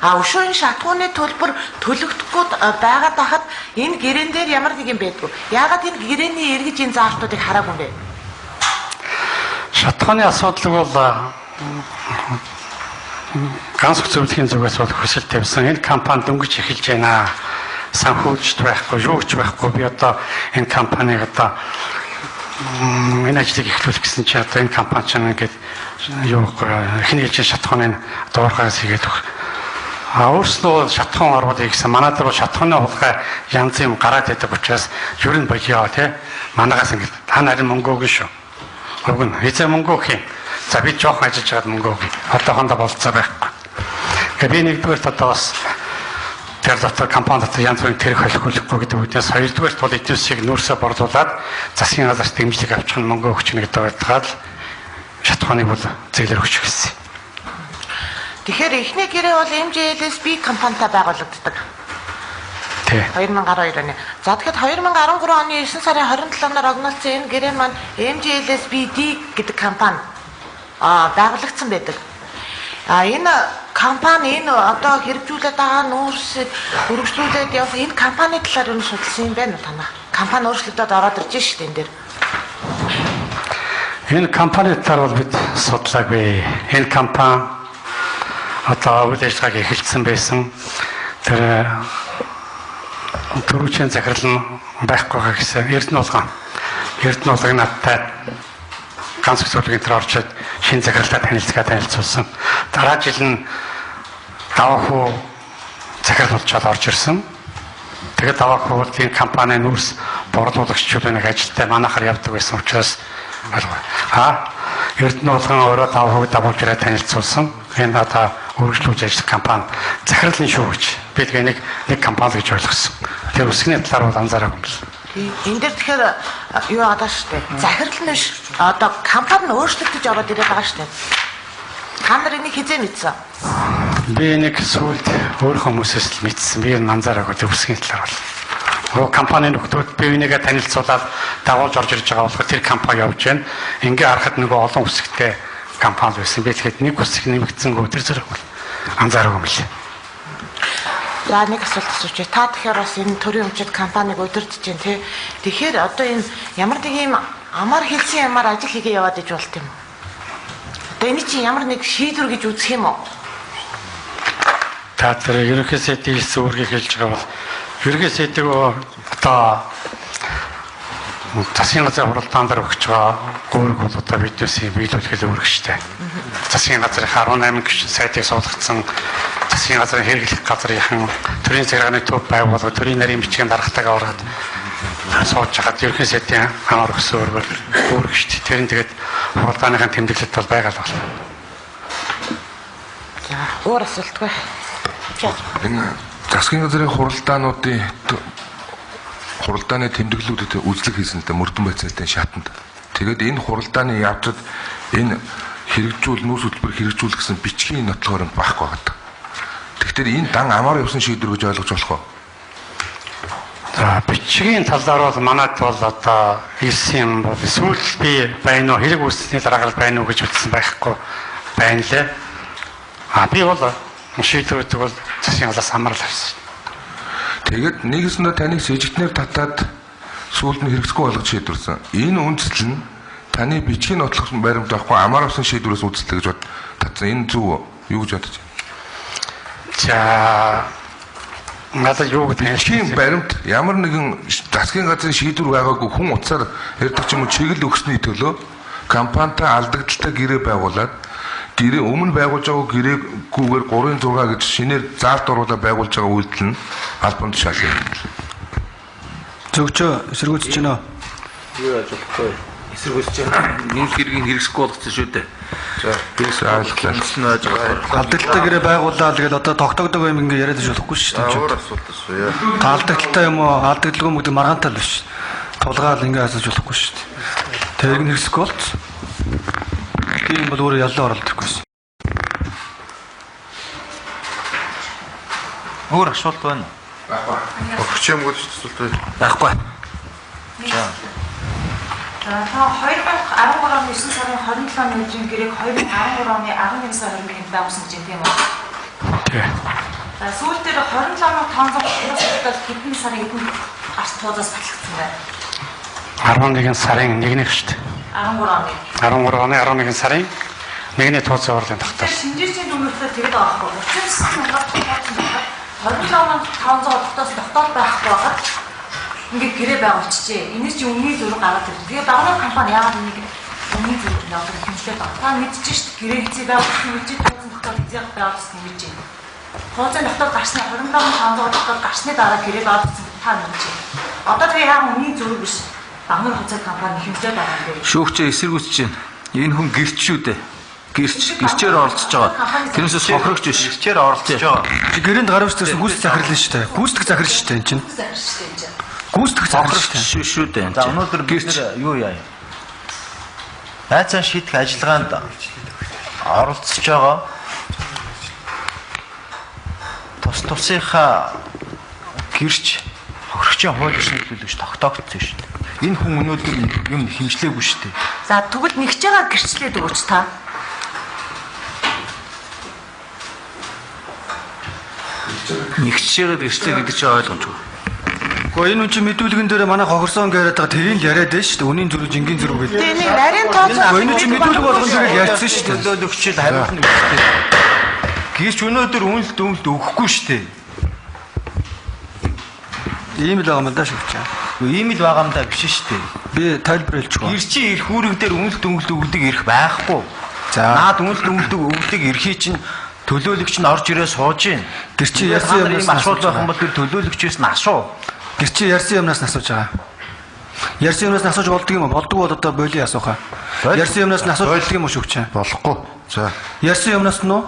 Өшөө энэ шатгууны төлбөр төлөгдөхгүй байгаад байхад энэ гэрээн дээр ямар нэг юм байдгүй. Яагаад энэ гэрээний эргэж энэ заалтуудыг хараагүй юм бэ? Шатгууны асуудлыг бол ганц зөвлөхийн зүгээс бол хүсэл тавьсан. Энэ компани дөнгөж эхэлж байна. санхүүжилт байхгүй, юу ч байхгүй. Би одоо энэ компаниг одоо энэ ажлыг эхлүүлэх гэсэн чи одоо энэ компани ч ингээд юу эхний жилийн шатхууны дуурхаас хийгээд өгөх. Өөрснөө шатхуун оруулъя гэсэн манай дээр шатхууны хулгай янз юм гараад байдаг учраас юу н болио тий. Манагаас ингээд та нарийн мөнгө өгнө шүү. Өгнө. Эцэг мөнгө өгөх юм. За би жоохон ажиллаж байгаад мөнгө өгье. Одоохондоо болцоо байхгүй. Би нэгдүгээр одоо бас тэр дотор компани дотор янз бүрийн тэрэг холихгүй гэдэг үгнээс хоёрдугаар тул эдийн засгийг нүүрсээ борлуулад засгийн газарт дэмжлэг авчих нь мөнгө өгч нэг гэдэг шатхууныг бол зэглэр өгч гэсэн. Тэгэхээр эхний гэрээ бол MJLSB компанитай байгуулагддаг. Тий. 2012 оны. За тэгэхэд 2013 оны 9 сарын 27-ноор огноолцсон энэ гэрээ маань MJLSBD гэдэг компани байгуулагдсан байдаг. Энэ компани энэ одоо хэрэгжүүлээд байгаа нүүрсийг өргөжлүүлээд явах энэ компани талаар юу судалсан юм бэ танаа? Компани өөрчлөлтөд ороод ирж шүү дээ энэ дээр. Энэ компани талаар бол бид судлаагүй. Энэ компани одоо үйл ажиллагааг эхэлсэн байсан. Тэр төрүүчийн захирал нь байхгүй байгаа гэсэн Эрдэнэ надтай ганц зөвлөгөө төр орчод шинэ захиралтай танилцуулсан. Дараа жил нь даваахуу захирал болчоод орж ирсэн. Тэгээд даваахуу бол энэ компани нүүрс борлуулагчдын нэг ажилтай манайхаар явдаг байсан учраас Эрдэнэ өөрөө даваахууг давуулж ирээд танилцуулсан. Энэ одоо үргэлжлүүлж ажиллах компани захирлын шүү гэж би тэгээ нэг компани гэж ойлгосон. Тэр үсгний талаар бол анзаараагүй юм байна. Энэ дээр тэгэхээр юу байгаа шүү дээ. Захирал нь биш. Одоо компани нь өөрчлөгдөж ороод ирээд байгаа шүү дээ. Та нар энийг хизээ мэдсэн? Би нэг сүүлд өөр хүмүүсээс л мэдсэн. Би энэ анзаараагүй төвсгийн талаар бол. Компани нөхдүүд би энийгээ танилцуулаад дагуулж орж ирж байгаа болохоор тэр компани явж байна. Ингээ харахад нөгөө олон үсгтэй компани байсан. Би тэгэхэд нэг үсэг нэмэгдсэнгөө тэр зэрэг бол анзаараагүй юм лээ. За нэг асуулт асууж байна. Та тэгэхээр бас энэ төрийн өмчит компаниг удирдах чинь тий. Тэгэхээр одоо энэ ямар нэг юм амар хэлсэн ямар ажил хийгээ яваад иж болт юм. Одоо энэ чинь ямар нэг шийдвэр гэж үзэх юм уу? Та тэр ерөнхий сайдын үүргийг хэлж байгаа бол ерөнхий сайдыг одоо засгийн газрын хуралдаан дээр өгч байгаа гүрэг бол одоо биднээс биелүүлэхэл үүрэгчтэй. Засгийн газрын 18 гишүүн сайтыг суулгацсан засгийн газрын хэрэглэх газрын төрийн захиргааны төв байгууллага төрийн нарийн бичгийн даргатайгаа ороод сууж хагаад ерөнхий сайдын хамаар өгсөн үүрэгчтэй. Тэр нь тэгээд хуралдааныхын тэмдэглэлт бол байгаа л байна. За өөр асуултгүй. Энэ засгийн газрын хуралдааны тэмдэглэлүүдэд үзлэг хийсэн л да мөрдөн байцаалтын шатанд. Тэгээд энэ хуралдааны явцад энэ нүүрс хөтөлбөр хэрэгжүүлэх гэсэн бичгийн нотлохоор байхгүй байгаа. Тэгэхээр энэ дан амаар явсан шийдвэр гэж ойлгож болох уу? За бичгийн талаар бол манайд бол одоо хэлсэн юм бол сүүл би байна уу хэрэг үүссэний дараагаар байна уу гэж үзсэн байхгүй байна лээ. Би бол шийдвэрүүд бол засгийн газраас хамаарал авсан. Тэгээд нэгэсэндээ таныг сэжигтнээр татаад сүүлд нь хэрэгсгүй болгож шийдвэрсэн. Энэ үндэслэл нь таны бичгийн нотлох баримт авахгүй амар авсан шийдвэрээс үзэлтэй гэж татсан. Энэ зөв юу гэж бодож байна? За надад юу гэдэг бичгийн баримт ямар нэгэн засгийн газрын шийдвэр байгаагүй хүн утсаар ярьдаг ч юм уу чиглэл өгсөний төлөө компанитай алдагдaltaй гэрээ байгуулад гэрээ өмнө байгуулж байгаа гэрээгүйгээр 3-6 гэж шинээр заалт оруулаад байгуулж байгаа үйлдэл нь албанд шалгана. Зөвчөө эсэргүүцэж байна уу? Юу яаж болохгүй. Эсэргүүцэж байна. Нүүрс хэргийн хэрэгсэхгүй болгоцсон шүү дээ. За ойлголоо. Алдагдaltaй гэрээ байгуулаад тэгээд одоо тогтогдог юм ингээ яриад иж болохгүй шүү дээ. Өөр асуулт асууя. Алдагдaltaй юм уу? Алдагдaltaгүй юм гэдэг маргаантай л биш. Тулгаал ингээ асууж болохгүй шүү дээ. Тэр нь хэрэгсэхгүй болц. Тийм бол өөрөө яллаа оролдохгүйсэн. Өөр асуулт байна уу? Байхгүй. Өгч юм гэж асуулт байна. Байхгүй. За та 2013 оны 9 сарын 27-ны өдрийн гэрээг 2013 оны 11 сарын 21-нд давсан гэж тийм үү? Тий. За сүүлд дээр 27,500 төгрөгөөр хэдэн сарын эдэн гарч туудаас батлагдсан байна. 11 сарын 1-ний шүү дээ. 13 оны 11 сарын 1-ний тооцоо орлын тогтоол. Шинжээчийн дүгнэлтээр тэгээд байгаа байхгүй. 39 мянгаар тооцсон байна. 27,500 дотоос тогтоол байхгүй байгаад ингээд гэрээ байгуулчихжээ. Энэс чи өмнгийн зүрх гараад ирсэн. Тэгээ багнаа компани яагаад энийг өмнгийн зүрх явуулах хэмжлээд байгаа. Та мэдчихэж шít гэрээ хэзээ байгуулах юм чи тооцсон тогтоол хэзээ байгуулсан юм чи. Тооцсон тогтоол гарсны 27,500 дотоод гарсны дараа гэрээ байгуулсан та мэдчихэ. Одоо тэгээ яг өмнгийн зүрх биш. Багнаа хуцаа компани хэмжлээд байгаа юм дээ. Шүүгчээ эсэргүүцэж байна. Энэ хүн гэрч шүү дээ. Гэрчээр оролцож байгаа. Тэрнээс хохирогч биш. Гэрчээр оролцож байгаа. Гэрээнд гарч ирсэн гүйцэтгэх захирлын шүү дээ. Гүйцэтгэх захирал шүү дээ энэ чинь. Гүйцэтгэх захирал шүү дээ. За өнөөдөр бид юу яа? Байцаан шийдэх ажиллагаанд оролцож байгаа. Тусынхаа гэрч хохирогчийн хууль ёсны төлөвлөж тогтоогдсон шүү дээ. Энэ хүн өнөөдөр юм хэмжлээгүй шүү дээ. За тэгвэл нэгж байгаа гэрчлээд өгөөч та. Нэгчээр гэрчлээ гэдэг чинь ойлгомжгүй. Гэхдээ энэ үн чинь мэдүүлгэн дээр манай хохирсон яриад байгаа тэрийг л яриад байна шүү дээ. Үнийн зүрх, жингийн зүрх гэдэг. Тэгээ нэг нарийн тооцоо. Энэ чинь мэдүүлэг болгон тэгээд ярьсан шүү дээ. Төлөөлөгчд хариулна гэжтэй. Гэрч өнөөдөр үнэлт өгөхгүй шүү дээ. Ийм л байгаа юм да шүүгч. Ийм л байгаа юм да биш шүү дээ. Би тайлбарлаж байгаа. Гэрчийн эрх үүрэг дээр үнэлт өгдөг эрх байхгүй. За наад үнэлт өгдөг эрхий чинь төлөөлөгч нь орж ирээ сууж гин. Гэрчийн ярьсан юмнаас асуудал байх юм бол тэр төлөөлөгчөөс нь асуу. Гэрчийн ярьсан юмнаас асууж байгаа. Ярьсан юмнаас асууж болдго юм уу? Болдгоо бол одоо боли асууха. Ярьсан юмнаас асууж болдго юм уу шүүгч? Болохгүй. За. Ярьсан юмнаас нь уу?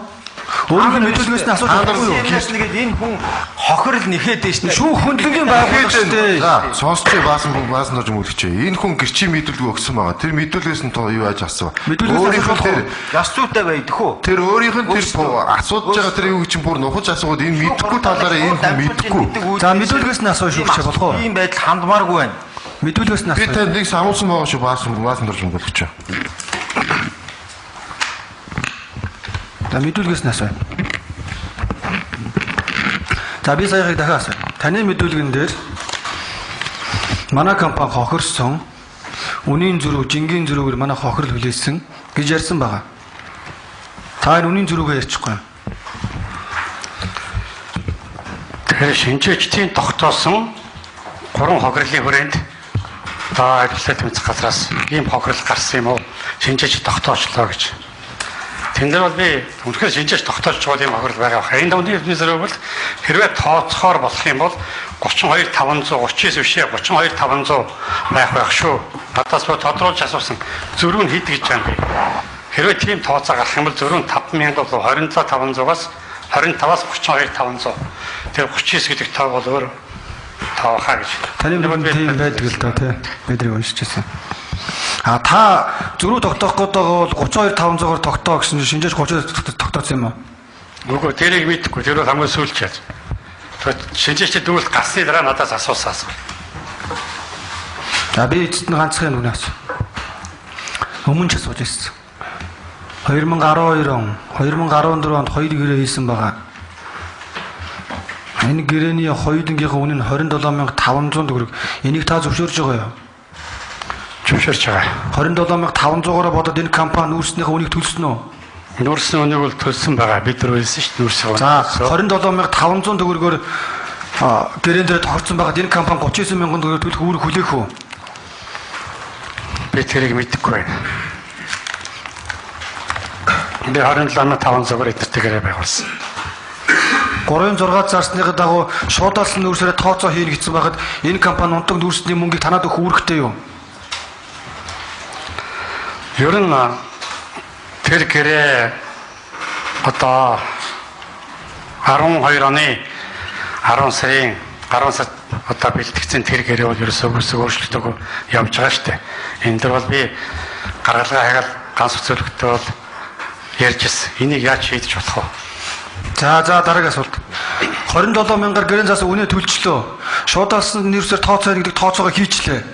Өөрийнхөө мэдүүлгээс нь асууж болохгүй юу? Ярьсан нэгэд энэ хүн хохирол нэхэд дэш нь шүүх хөндлөнгийн байгууллага шүү дээ. За, сонсч баасан дорж мөлгчээ. Энэ хүн гэрчийн мэдүүлэг өгсөн байгаа. Тэр мэдүүлгээс нь тоо юу яаж асуу? Өөрийнхөө тэр гасцуутай байдг үү? тэр өөрийнх нь тэр асуудж байгаа тэр юу чинь бүр нухаж асуугаад энэ мэдэхгүй талаараа энэ хүн мэдэхгүй. За мэдүүлгээс нь асуу шүүгч болох уу? Ийм байдал хандмааргүй байна. Мэдүүлгээс нь Би асуу. танд нэг самуулсан байгаа шүү баасан дорж мөлгчээ. За мэдүүлгээс нь асуу. За би саяхыг дахиад асуу. Таны мэдүүлгэн дээр манай компани хохирсон үнийн зүрх, жингийн зүрхээр манай хохирол хүлээсэн гэж ярьсан байгаа. Та энэ үнийн зүрхээ ярьчихгүй юм. Тэгэхээр шинжээчдийн тогтоосон 3 хохирлын хүрээнд та ажиллаж тэмцэх газраас ийм хохирол гарсан юм уу? Шинжээч тогтоочлоо гэж. Тэн дээр бол би үнэхээр шинжээж тогтоож байгаа юм хохирол байгаа. Энэ давны хэвнээс бол хэрвээ тооцохоор болох юм бол 32,500 39 бишээ 32,500 байх шүү. Надаас бод тодруулж асуусан. Зөрүү нь хэд гэж байгаа юм бэ? Хэрвээ тийм тооцоо гарах юм бол зөрүү нь 5,000 бол 27,500-аас 25-аас 32,500. Тэр 39 гэдэг тоо бол өөр тоо хаа гэж. Таны мэдүүлэг тийм байдаг л доо тий. Бидний уншижсэн. А та зөрүү тогтоох гээд байгаа бол 32,500-аар тогтоо гэсэн чинь шинжээж 30 тогтоосон юм уу? Үгүй тэрийг мэдэхгүй. Тэр бол хамгийн сүүлч яаж. Тэгэхээр шинжээчд дүүл гарсны дараа надаас асуусан. За би эцэст нь ганцхан үнээс. Өмнө ч асууж ирсэн. 2012 он, 2014 онд 2 гэрээ хийсэн байгаа. Энэ гэрээний хоёулангийнхаа үнэ нь 27,500 төгрөг. Энийг та зөвшөөрж байгаа юу? Зөвшөөрч байгаа. 27,500-аараа бодоод энэ компани нүүрснийхээ үнийг төлсөн үү? Нүүрсэн үнийг бол төлсөн байгаа. Бид нар хэлсэн шүү дээ нүүрсэн. За 27,500 төгрөгөөр гэрээн дээр тохирсон байгаад энэ компани 39,000 төгрөг төлөх үүрэг хүлээх үү? Би тэрийг мэдэхгүй байна. Би 27,500-аар эдэртэйгээрээ байгуулсан. 3-6 зарсныхаа дагуу шуудаалсан нүүрсээрээ тооцоо хийнэ гэсэн байхад энэ компани унтаг нүүрсний мөнгийг танаад өгөх үүрэгтэй юу? Ер нь тэр гэрээ одоо 12 оны 10 сарын одоо бэлтгэсэн тэр гэрээ бол ерөөсөө өөрчлөлтөг явж байгаа шүү дээ. Энэ дөр бол би гаргалгаа хагаал ганц зөвлөгтөө бол ярьж ирсэн. Энийг яаж шийдэж болох вэ? За дараагийн асуулт. 27,000-аар гэрэн заас үнэ төлчлөө. Шуудаалсан нүүрсээр тооцоо гэдэг тооцоогоо хийчлээ.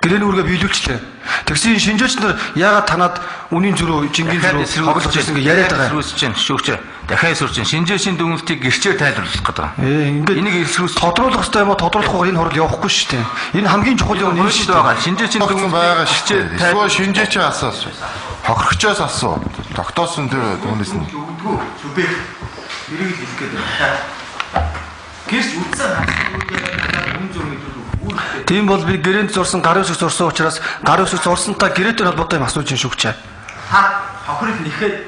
Гэрээний үргээ биелүүлчлээ. Тэгсэн шинжээч нар яагаад танаад үнийн зөрүү, жингийн зөрүү хоглож ирсэн гэж яриад байгаа юм. Эсрүүсэж чинь шүүгч. Дахиад эсрүүсэж чинь шинжээчийн дүгнэлтийг гэрчээр тайлбарлах гэдэг. Ингээд энийг эсрүүс тодруулах хэрэгтэй юм уу? Тодруулахгүй энэ хурал явахгүй шүү дээ. Энэ хамгийн чухал юм энэ шүү дээ. Шинжээчийн Тогтсон байгаа шүү дээ. Эсвэл шинжээчээ асуу. Хохирогчоос асуу. Тогтоосон тэр үнээс нь. Зүбэх. Тэрийг хэлэх гээд байна. гэрч үдсэн хүн зургийг үүрэгтэй. Тийм бол би гэрээнд зурсан гарын үсэг зурсан учраас гарын үсэг зурсантай гэрээтэй холбоотой юм асууж ин шүгчээ. Та хохирол нэхэд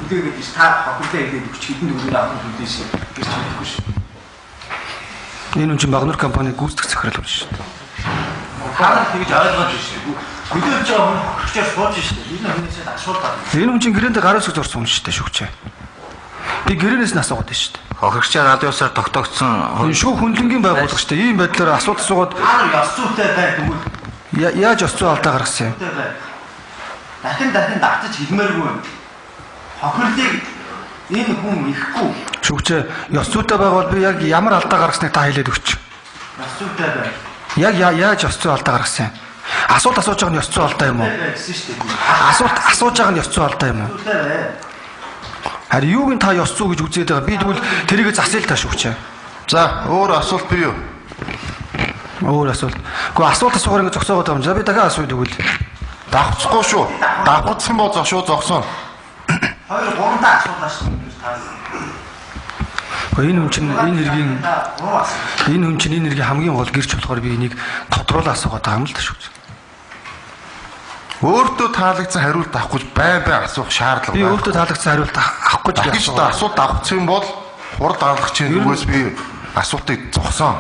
үлээгээд ш та хохирлаа хэлээд өгч хэдэн дөрөв авах үлдээ ш. Гэрч хэлэхгүй ш. Энэ үн чинь Багнуур компани гүйцэтгэх захирал болж шүү дээ. Та тэгж ойлгож ш. Хүлээж байгаа хүн хохирчаар сууж ш. Энэ хүнээсээ асуултаа. Энэ үн чинь гэрээндээ гарын үсэг зурсан хүн шүү дээ шүгчээ. Би гэрээнээс нь асуугаад байна шүү дээ. Хохирчаа радиосаар тогтоогдсон Энэ шүү хүндлэнгийн байгууллага шүү дээ. Ийм байдлаар асуулт асуугаад Яс зүйтэй бай тэгвэл яаж ёс зүй алдаа гаргасан юм? дахин давтаж хэлмээргүй. Хохирлыг энэ хүн ихгүй. Шүгчээ ёс зүйтэй байгавал би яг ямар алдаа гаргасныг та хэлээд өгч. Яс зүйтэй бай. Яг яаж ёс зүй алдаа гаргасан юм? Асуулт асууж байгаа нь ёс зүй алдаа юм уу? Гэсэн шүү дээ. Асуулт асууж байгаа нь ёс зүй алдаа юм уу? Зүйтэй бай. Харин юуг нь та ёс зүй гэж үзээд байгаа? Би тэгвэл тэрийг засъя л та шүгчээ. За, өөр асуулт бий юу? Өөр асуулт. Гэхдээ асуулт асуугаар ингэ зогсоогоод байгаа юм. За би дахиад асууя тэгвэл. Давхцахгүй шүү. Давхцсан боо шүү зогсоо. 2 3 та асуулаа шүү. Энэ хүн чинь энэ хэргийн хамгийн гол гэрч болохоор би энийг тодруулаад асуугаад байгаа юм л та шүгчээ. Өөртөө таалагдсан хариулт авахгүй бай асуух шаардлага байна. Би өөртөө таалагдсан хариулт авахгүй ч гэж асуулт авахгүй юм бол хурд алгахчийн зүгээс би асуултыг зогсоо.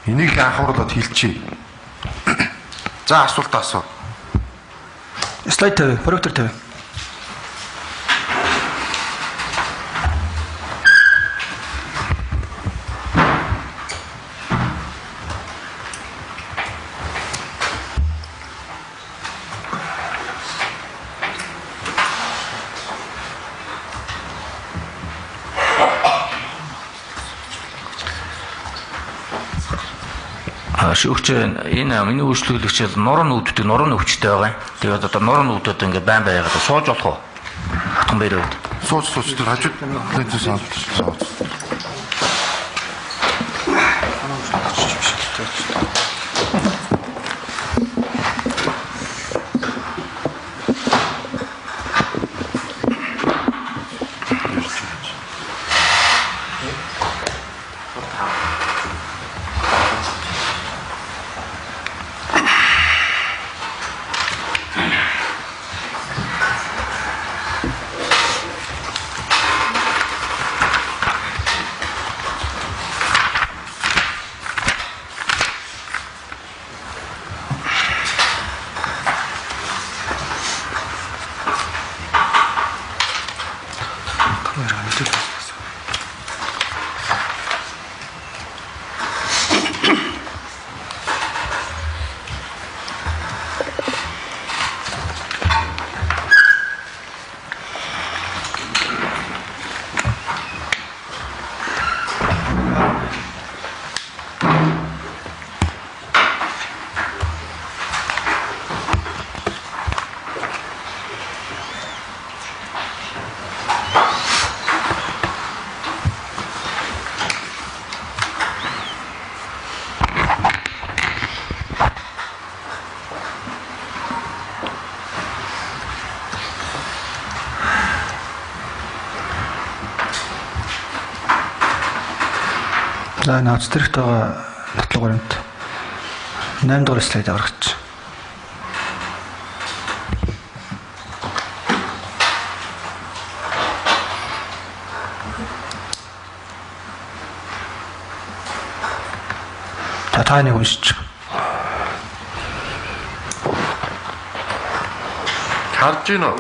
Энийг анхааруулад хэлчихье. За асуулт асуу. Слайд тавь, проектор тавь. Шүүгч энэ миний үйлчлүүлэгч нуруу нүүдтэй нуруу өвчтэй байгаа юм. Тэгээд одоо нуруу нүүдүүд ингээ байн байгаад сууж болох уу? Хатан бэрээд. Сууж тэр хажууд лэнзээс аваад. За наац дээрх байгаа нотлогоорт 8 дугаар слайд аврагч. Та нэг уншиж. Харж гин үү?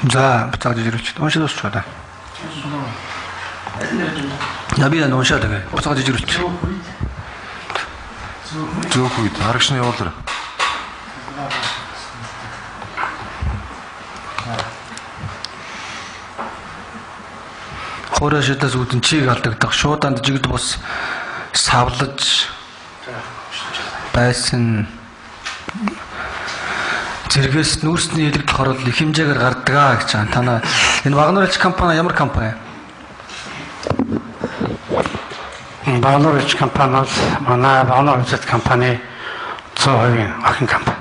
За буцааж ирүүлж. Уншаад дуусч байна. Наби уншаад байгаа. Буцааж ирүүлж. Зөөх үед арагшны явуулаа. Хоорашдаас үүдэн чийг алдагдах шууданд жигд бус савлаж байсан зэрэгээс нүүрсний хэлэгдэх хорол их хэмжээгээр гардаг гэж байна. Танаа энэ Багнуурч компани ямар компани? Багнуурч компани бол манай Багнуурч компани 100% охин компани.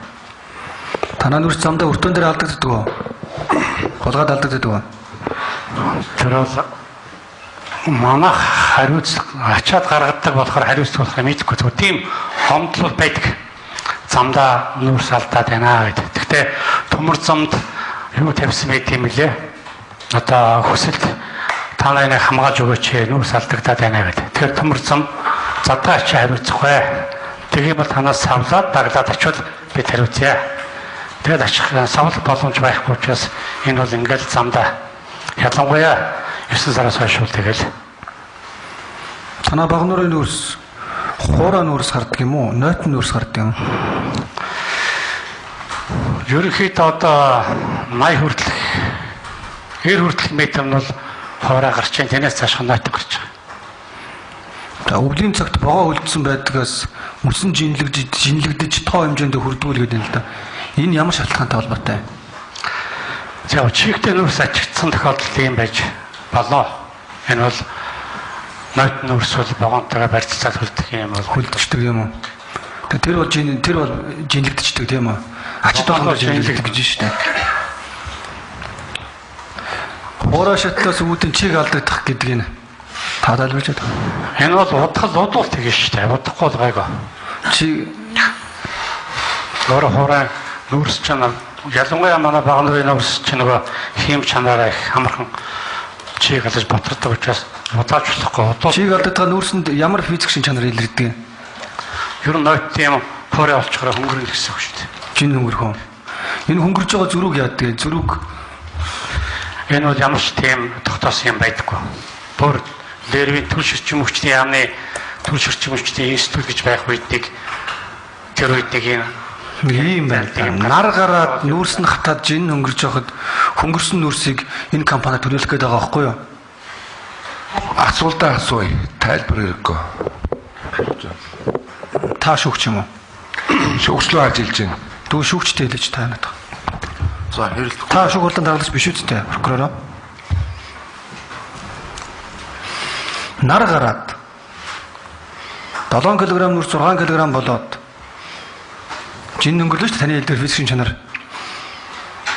Танаа нүүрс замдаа өртөн дээр алдагддаг уу? Голгаад алдагддаг уу? Тэр бол манай хариуцлага ачаад гаргадаг болохоор хариуцлага болохыг мэдхгүй. Тэгвэл тийм хомдлол байдаг. Замдаа нүүрс алдаад байна гэдэг. Гэхдээ төмөр замд юу тавьсан байт юм лээ. Одоо хүсэлт танайныг хамгаалж өгөөч нүүрс алдагдаад байна гэдэг. Тэгэхээр төмөр зам задгаа ачаа хариуцах бай. Тийм бол танаас савлаад даглаад очивол бид хариуцъя. Тэгээд очих савлах боломж байхгүй учраас энэ бол ингээл замдаа ялангуяа 9 сараас хойш бол тэгэл. Танаа Багнуурын нүүрс хуурай нүүрс гардаг юм уу? Нойтон нүүрс гардаг юм. Ерөнхийдөө одоо 80 хүртэл 90 хүртэл метр нь бол хуурай гарч чинь тэнэс цааш нойтон гарч байгаа. За өвлийн цагт богоо үлдсэн байдгаас мөсөн жинлэгдэж тоо хэмжээнд хүрдгүүл гэдэг юм л да. Энэ ямар шалтгаантай холбоотой? За чигтэй нүүрс ачигдсан тохиолдол юм байж болоо. Энэ бол нойтон нүүрс бол богоонтойгоо барьцаад хүрдэг юм бол хүлдчихдэг юм уу? Тэр бол жинлэгдчихдэг тийм үү? Ачид болгоо жинлэгдэх гэж шүү дээ. Хуурай шатлаас үүдэн чиг алдагдах гэдэг нь таадалбарч байгаа. Энэ бол удвал тэгэн шүү дээ. Удахгүй бол гайгүй. Чи өөрөө хуурай нүүрс чанаа ялангуяа манай Багнуурын нүүрс чинь нөгөө хийм чанаараа их хамархан чиг алдаж батардаг учраас удаач болохгүй. Чиг алдагдгаа нүүрсэнд ямар физик шин чанар илэрдэг? Ер нь нойтон юм хуурай олчгороо хөнгөрнө гэсэн үг шүү дээ. Жин хөнгөрөх юм. Энэ хөнгөрж байгаа зүрүүг яадаг? Зүрүүг энэ бол ямар ч тийм тогтоосон юм байдаггүй. Бүр дээрвийн түл ширчим өвчтний яамны түл ширчим өвчтний институт гэж байх үедийг тэр үедийг ийм байдаг. Нар гараад нүүрс нь хатаад жин хөнгөрж байхад хөнгөрсөн нүүрсийг энэ компани төлөөлөх гээд байгаа байхгүй юу? Асуултаа асууя. Тайлбар хэрэггүй. Та шүүгч юм уу? Шүүгчлөө ажиллаж байна. Дүү шүүгчтэй хэлж та надад. За хэрэлт. Та шүүг хурлын даргалагч биш үстэй прокуророо. Нар гараад 7 кг нүрс 6 кг болоод жин өнгөрлөж таны хэлдгээр физикийн чанар.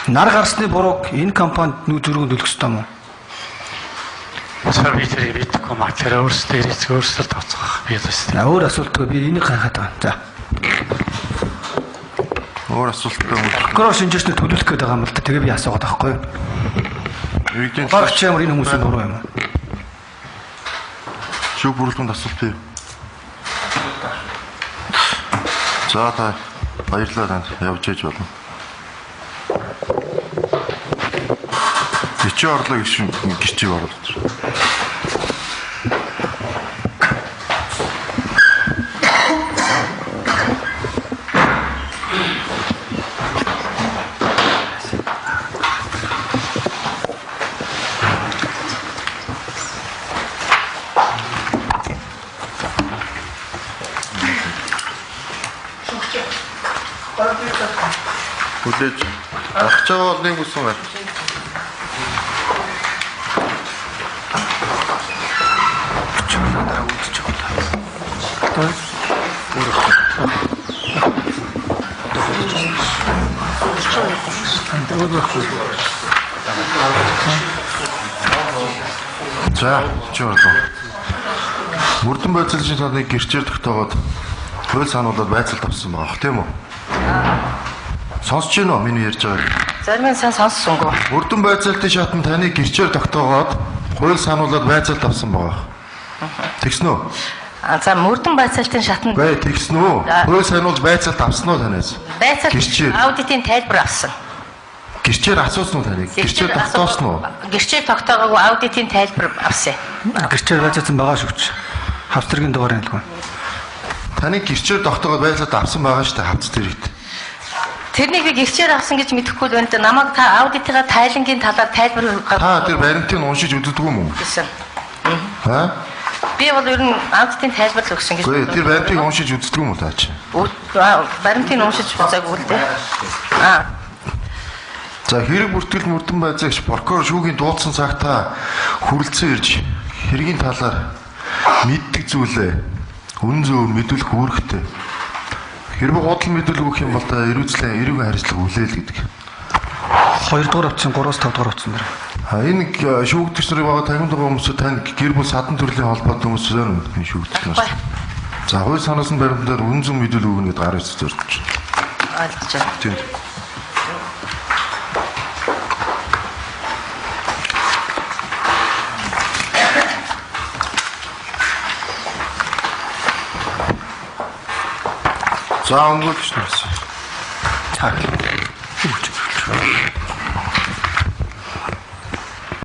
Нар гарсны бурууг энэ компанид нүү зүргөнд төлөх ёстой юм уу? Тэр би тэрийг бидэхгүй маа. Тэр өөрсдөө ирээсээ өөрсдөө тооцоох би яасан. Өөр асуултгүй би энийг хайхаад байна. За. Өөр асуулттай юм. Прокурор шинжээчнээ төлөвлөх гээд байгаа юм л да. Тэгээ би асуугаад байхгүй юу? Эрдэнэ Багч ямар энэ хүмүүсийн буруу юм. Шүүх бүрэлдэхүүнд асуулт бий. За та баярлалаа танд явж ээж болно. Бичээ орлоо гिचийг оруулж. Хүлээж авах чавал нэг үсэн байна. За, чиглэл. Мөрдөн байцаалжийн таныг гэрчээр тогтоогоод хууль сануулаад байцаалт авсан байгаа тийм үү? Сонсож байна уу миний ярьж байгааг? Зарим нь сайн сонссонгүй. Мөрдөн байцаалтын шатанд таныг гэрчээр тогтоогоод хууль сануулаад байцаалт авсан байгаа. Тэгсэн үү? За мөрдөн байцаалтын шатанд бай тэгсэн үү? Хууль сануулж байцаалт авсан уу танаас? Байцаалт аудитын тайлбар авсан. Гэрчээр асуусан уу таныг? Гэрчээр тогтоосон уу? Гэрчээр тогтоогоогүй аудитын тайлбар авсан. Гэрчээр байцаасан байгаа шүү ч. Хавцрын дугаар хэлгүй. Таныг гэрчээр тогтоогоод байцаад авсан байгаа шүү дээ хавц дээрээ. Тэрнийг би гэрчээр авсан гэж мэдэхгүй л байна. Намайг та аудитыгаа тайлангийн талаар тайлбар та тэр баримтыг уншиж үздэг юм уу? гэсэн. Аа? Би бол ер нь аудитын тайлбар л өгсөн гэж. Үгүй тэр баримтыг уншиж үздэг юм уу таа чи? Баримтыг уншиж үзээгүй л дээ. За хэрэг бүртгэл мөрдөн байцаагч прокурор шүүгийн дуудсан цагтаа хүрэлцэн ирж хэргийн талаар мэддэг зүйлээ үнэн зөв мэдүүлэх үүрэгтэй. Хэрвээ гудал мэдүүлэг өгөх юм бол та эрүүцлэн эрүүгийн харилцааг үлээл гэдэг. 2 дугаар авцсан 3-5 дугаар авцсан дэр. Энэ шүүгдэгч нарын байгаа тахимд байгаа хүмүүс тань гэр бүл садан төрлийн холбоотой хүмүүс зөв энэ шүүгдэж байна. За хууль санаасан баримтаар үнэн зөв мэдүүлэг өгнө гэдэг гар хэсэг зордож байна. Ойлгож байна. Тийм. За өнгөлч нарсан. За. Үгүй ч.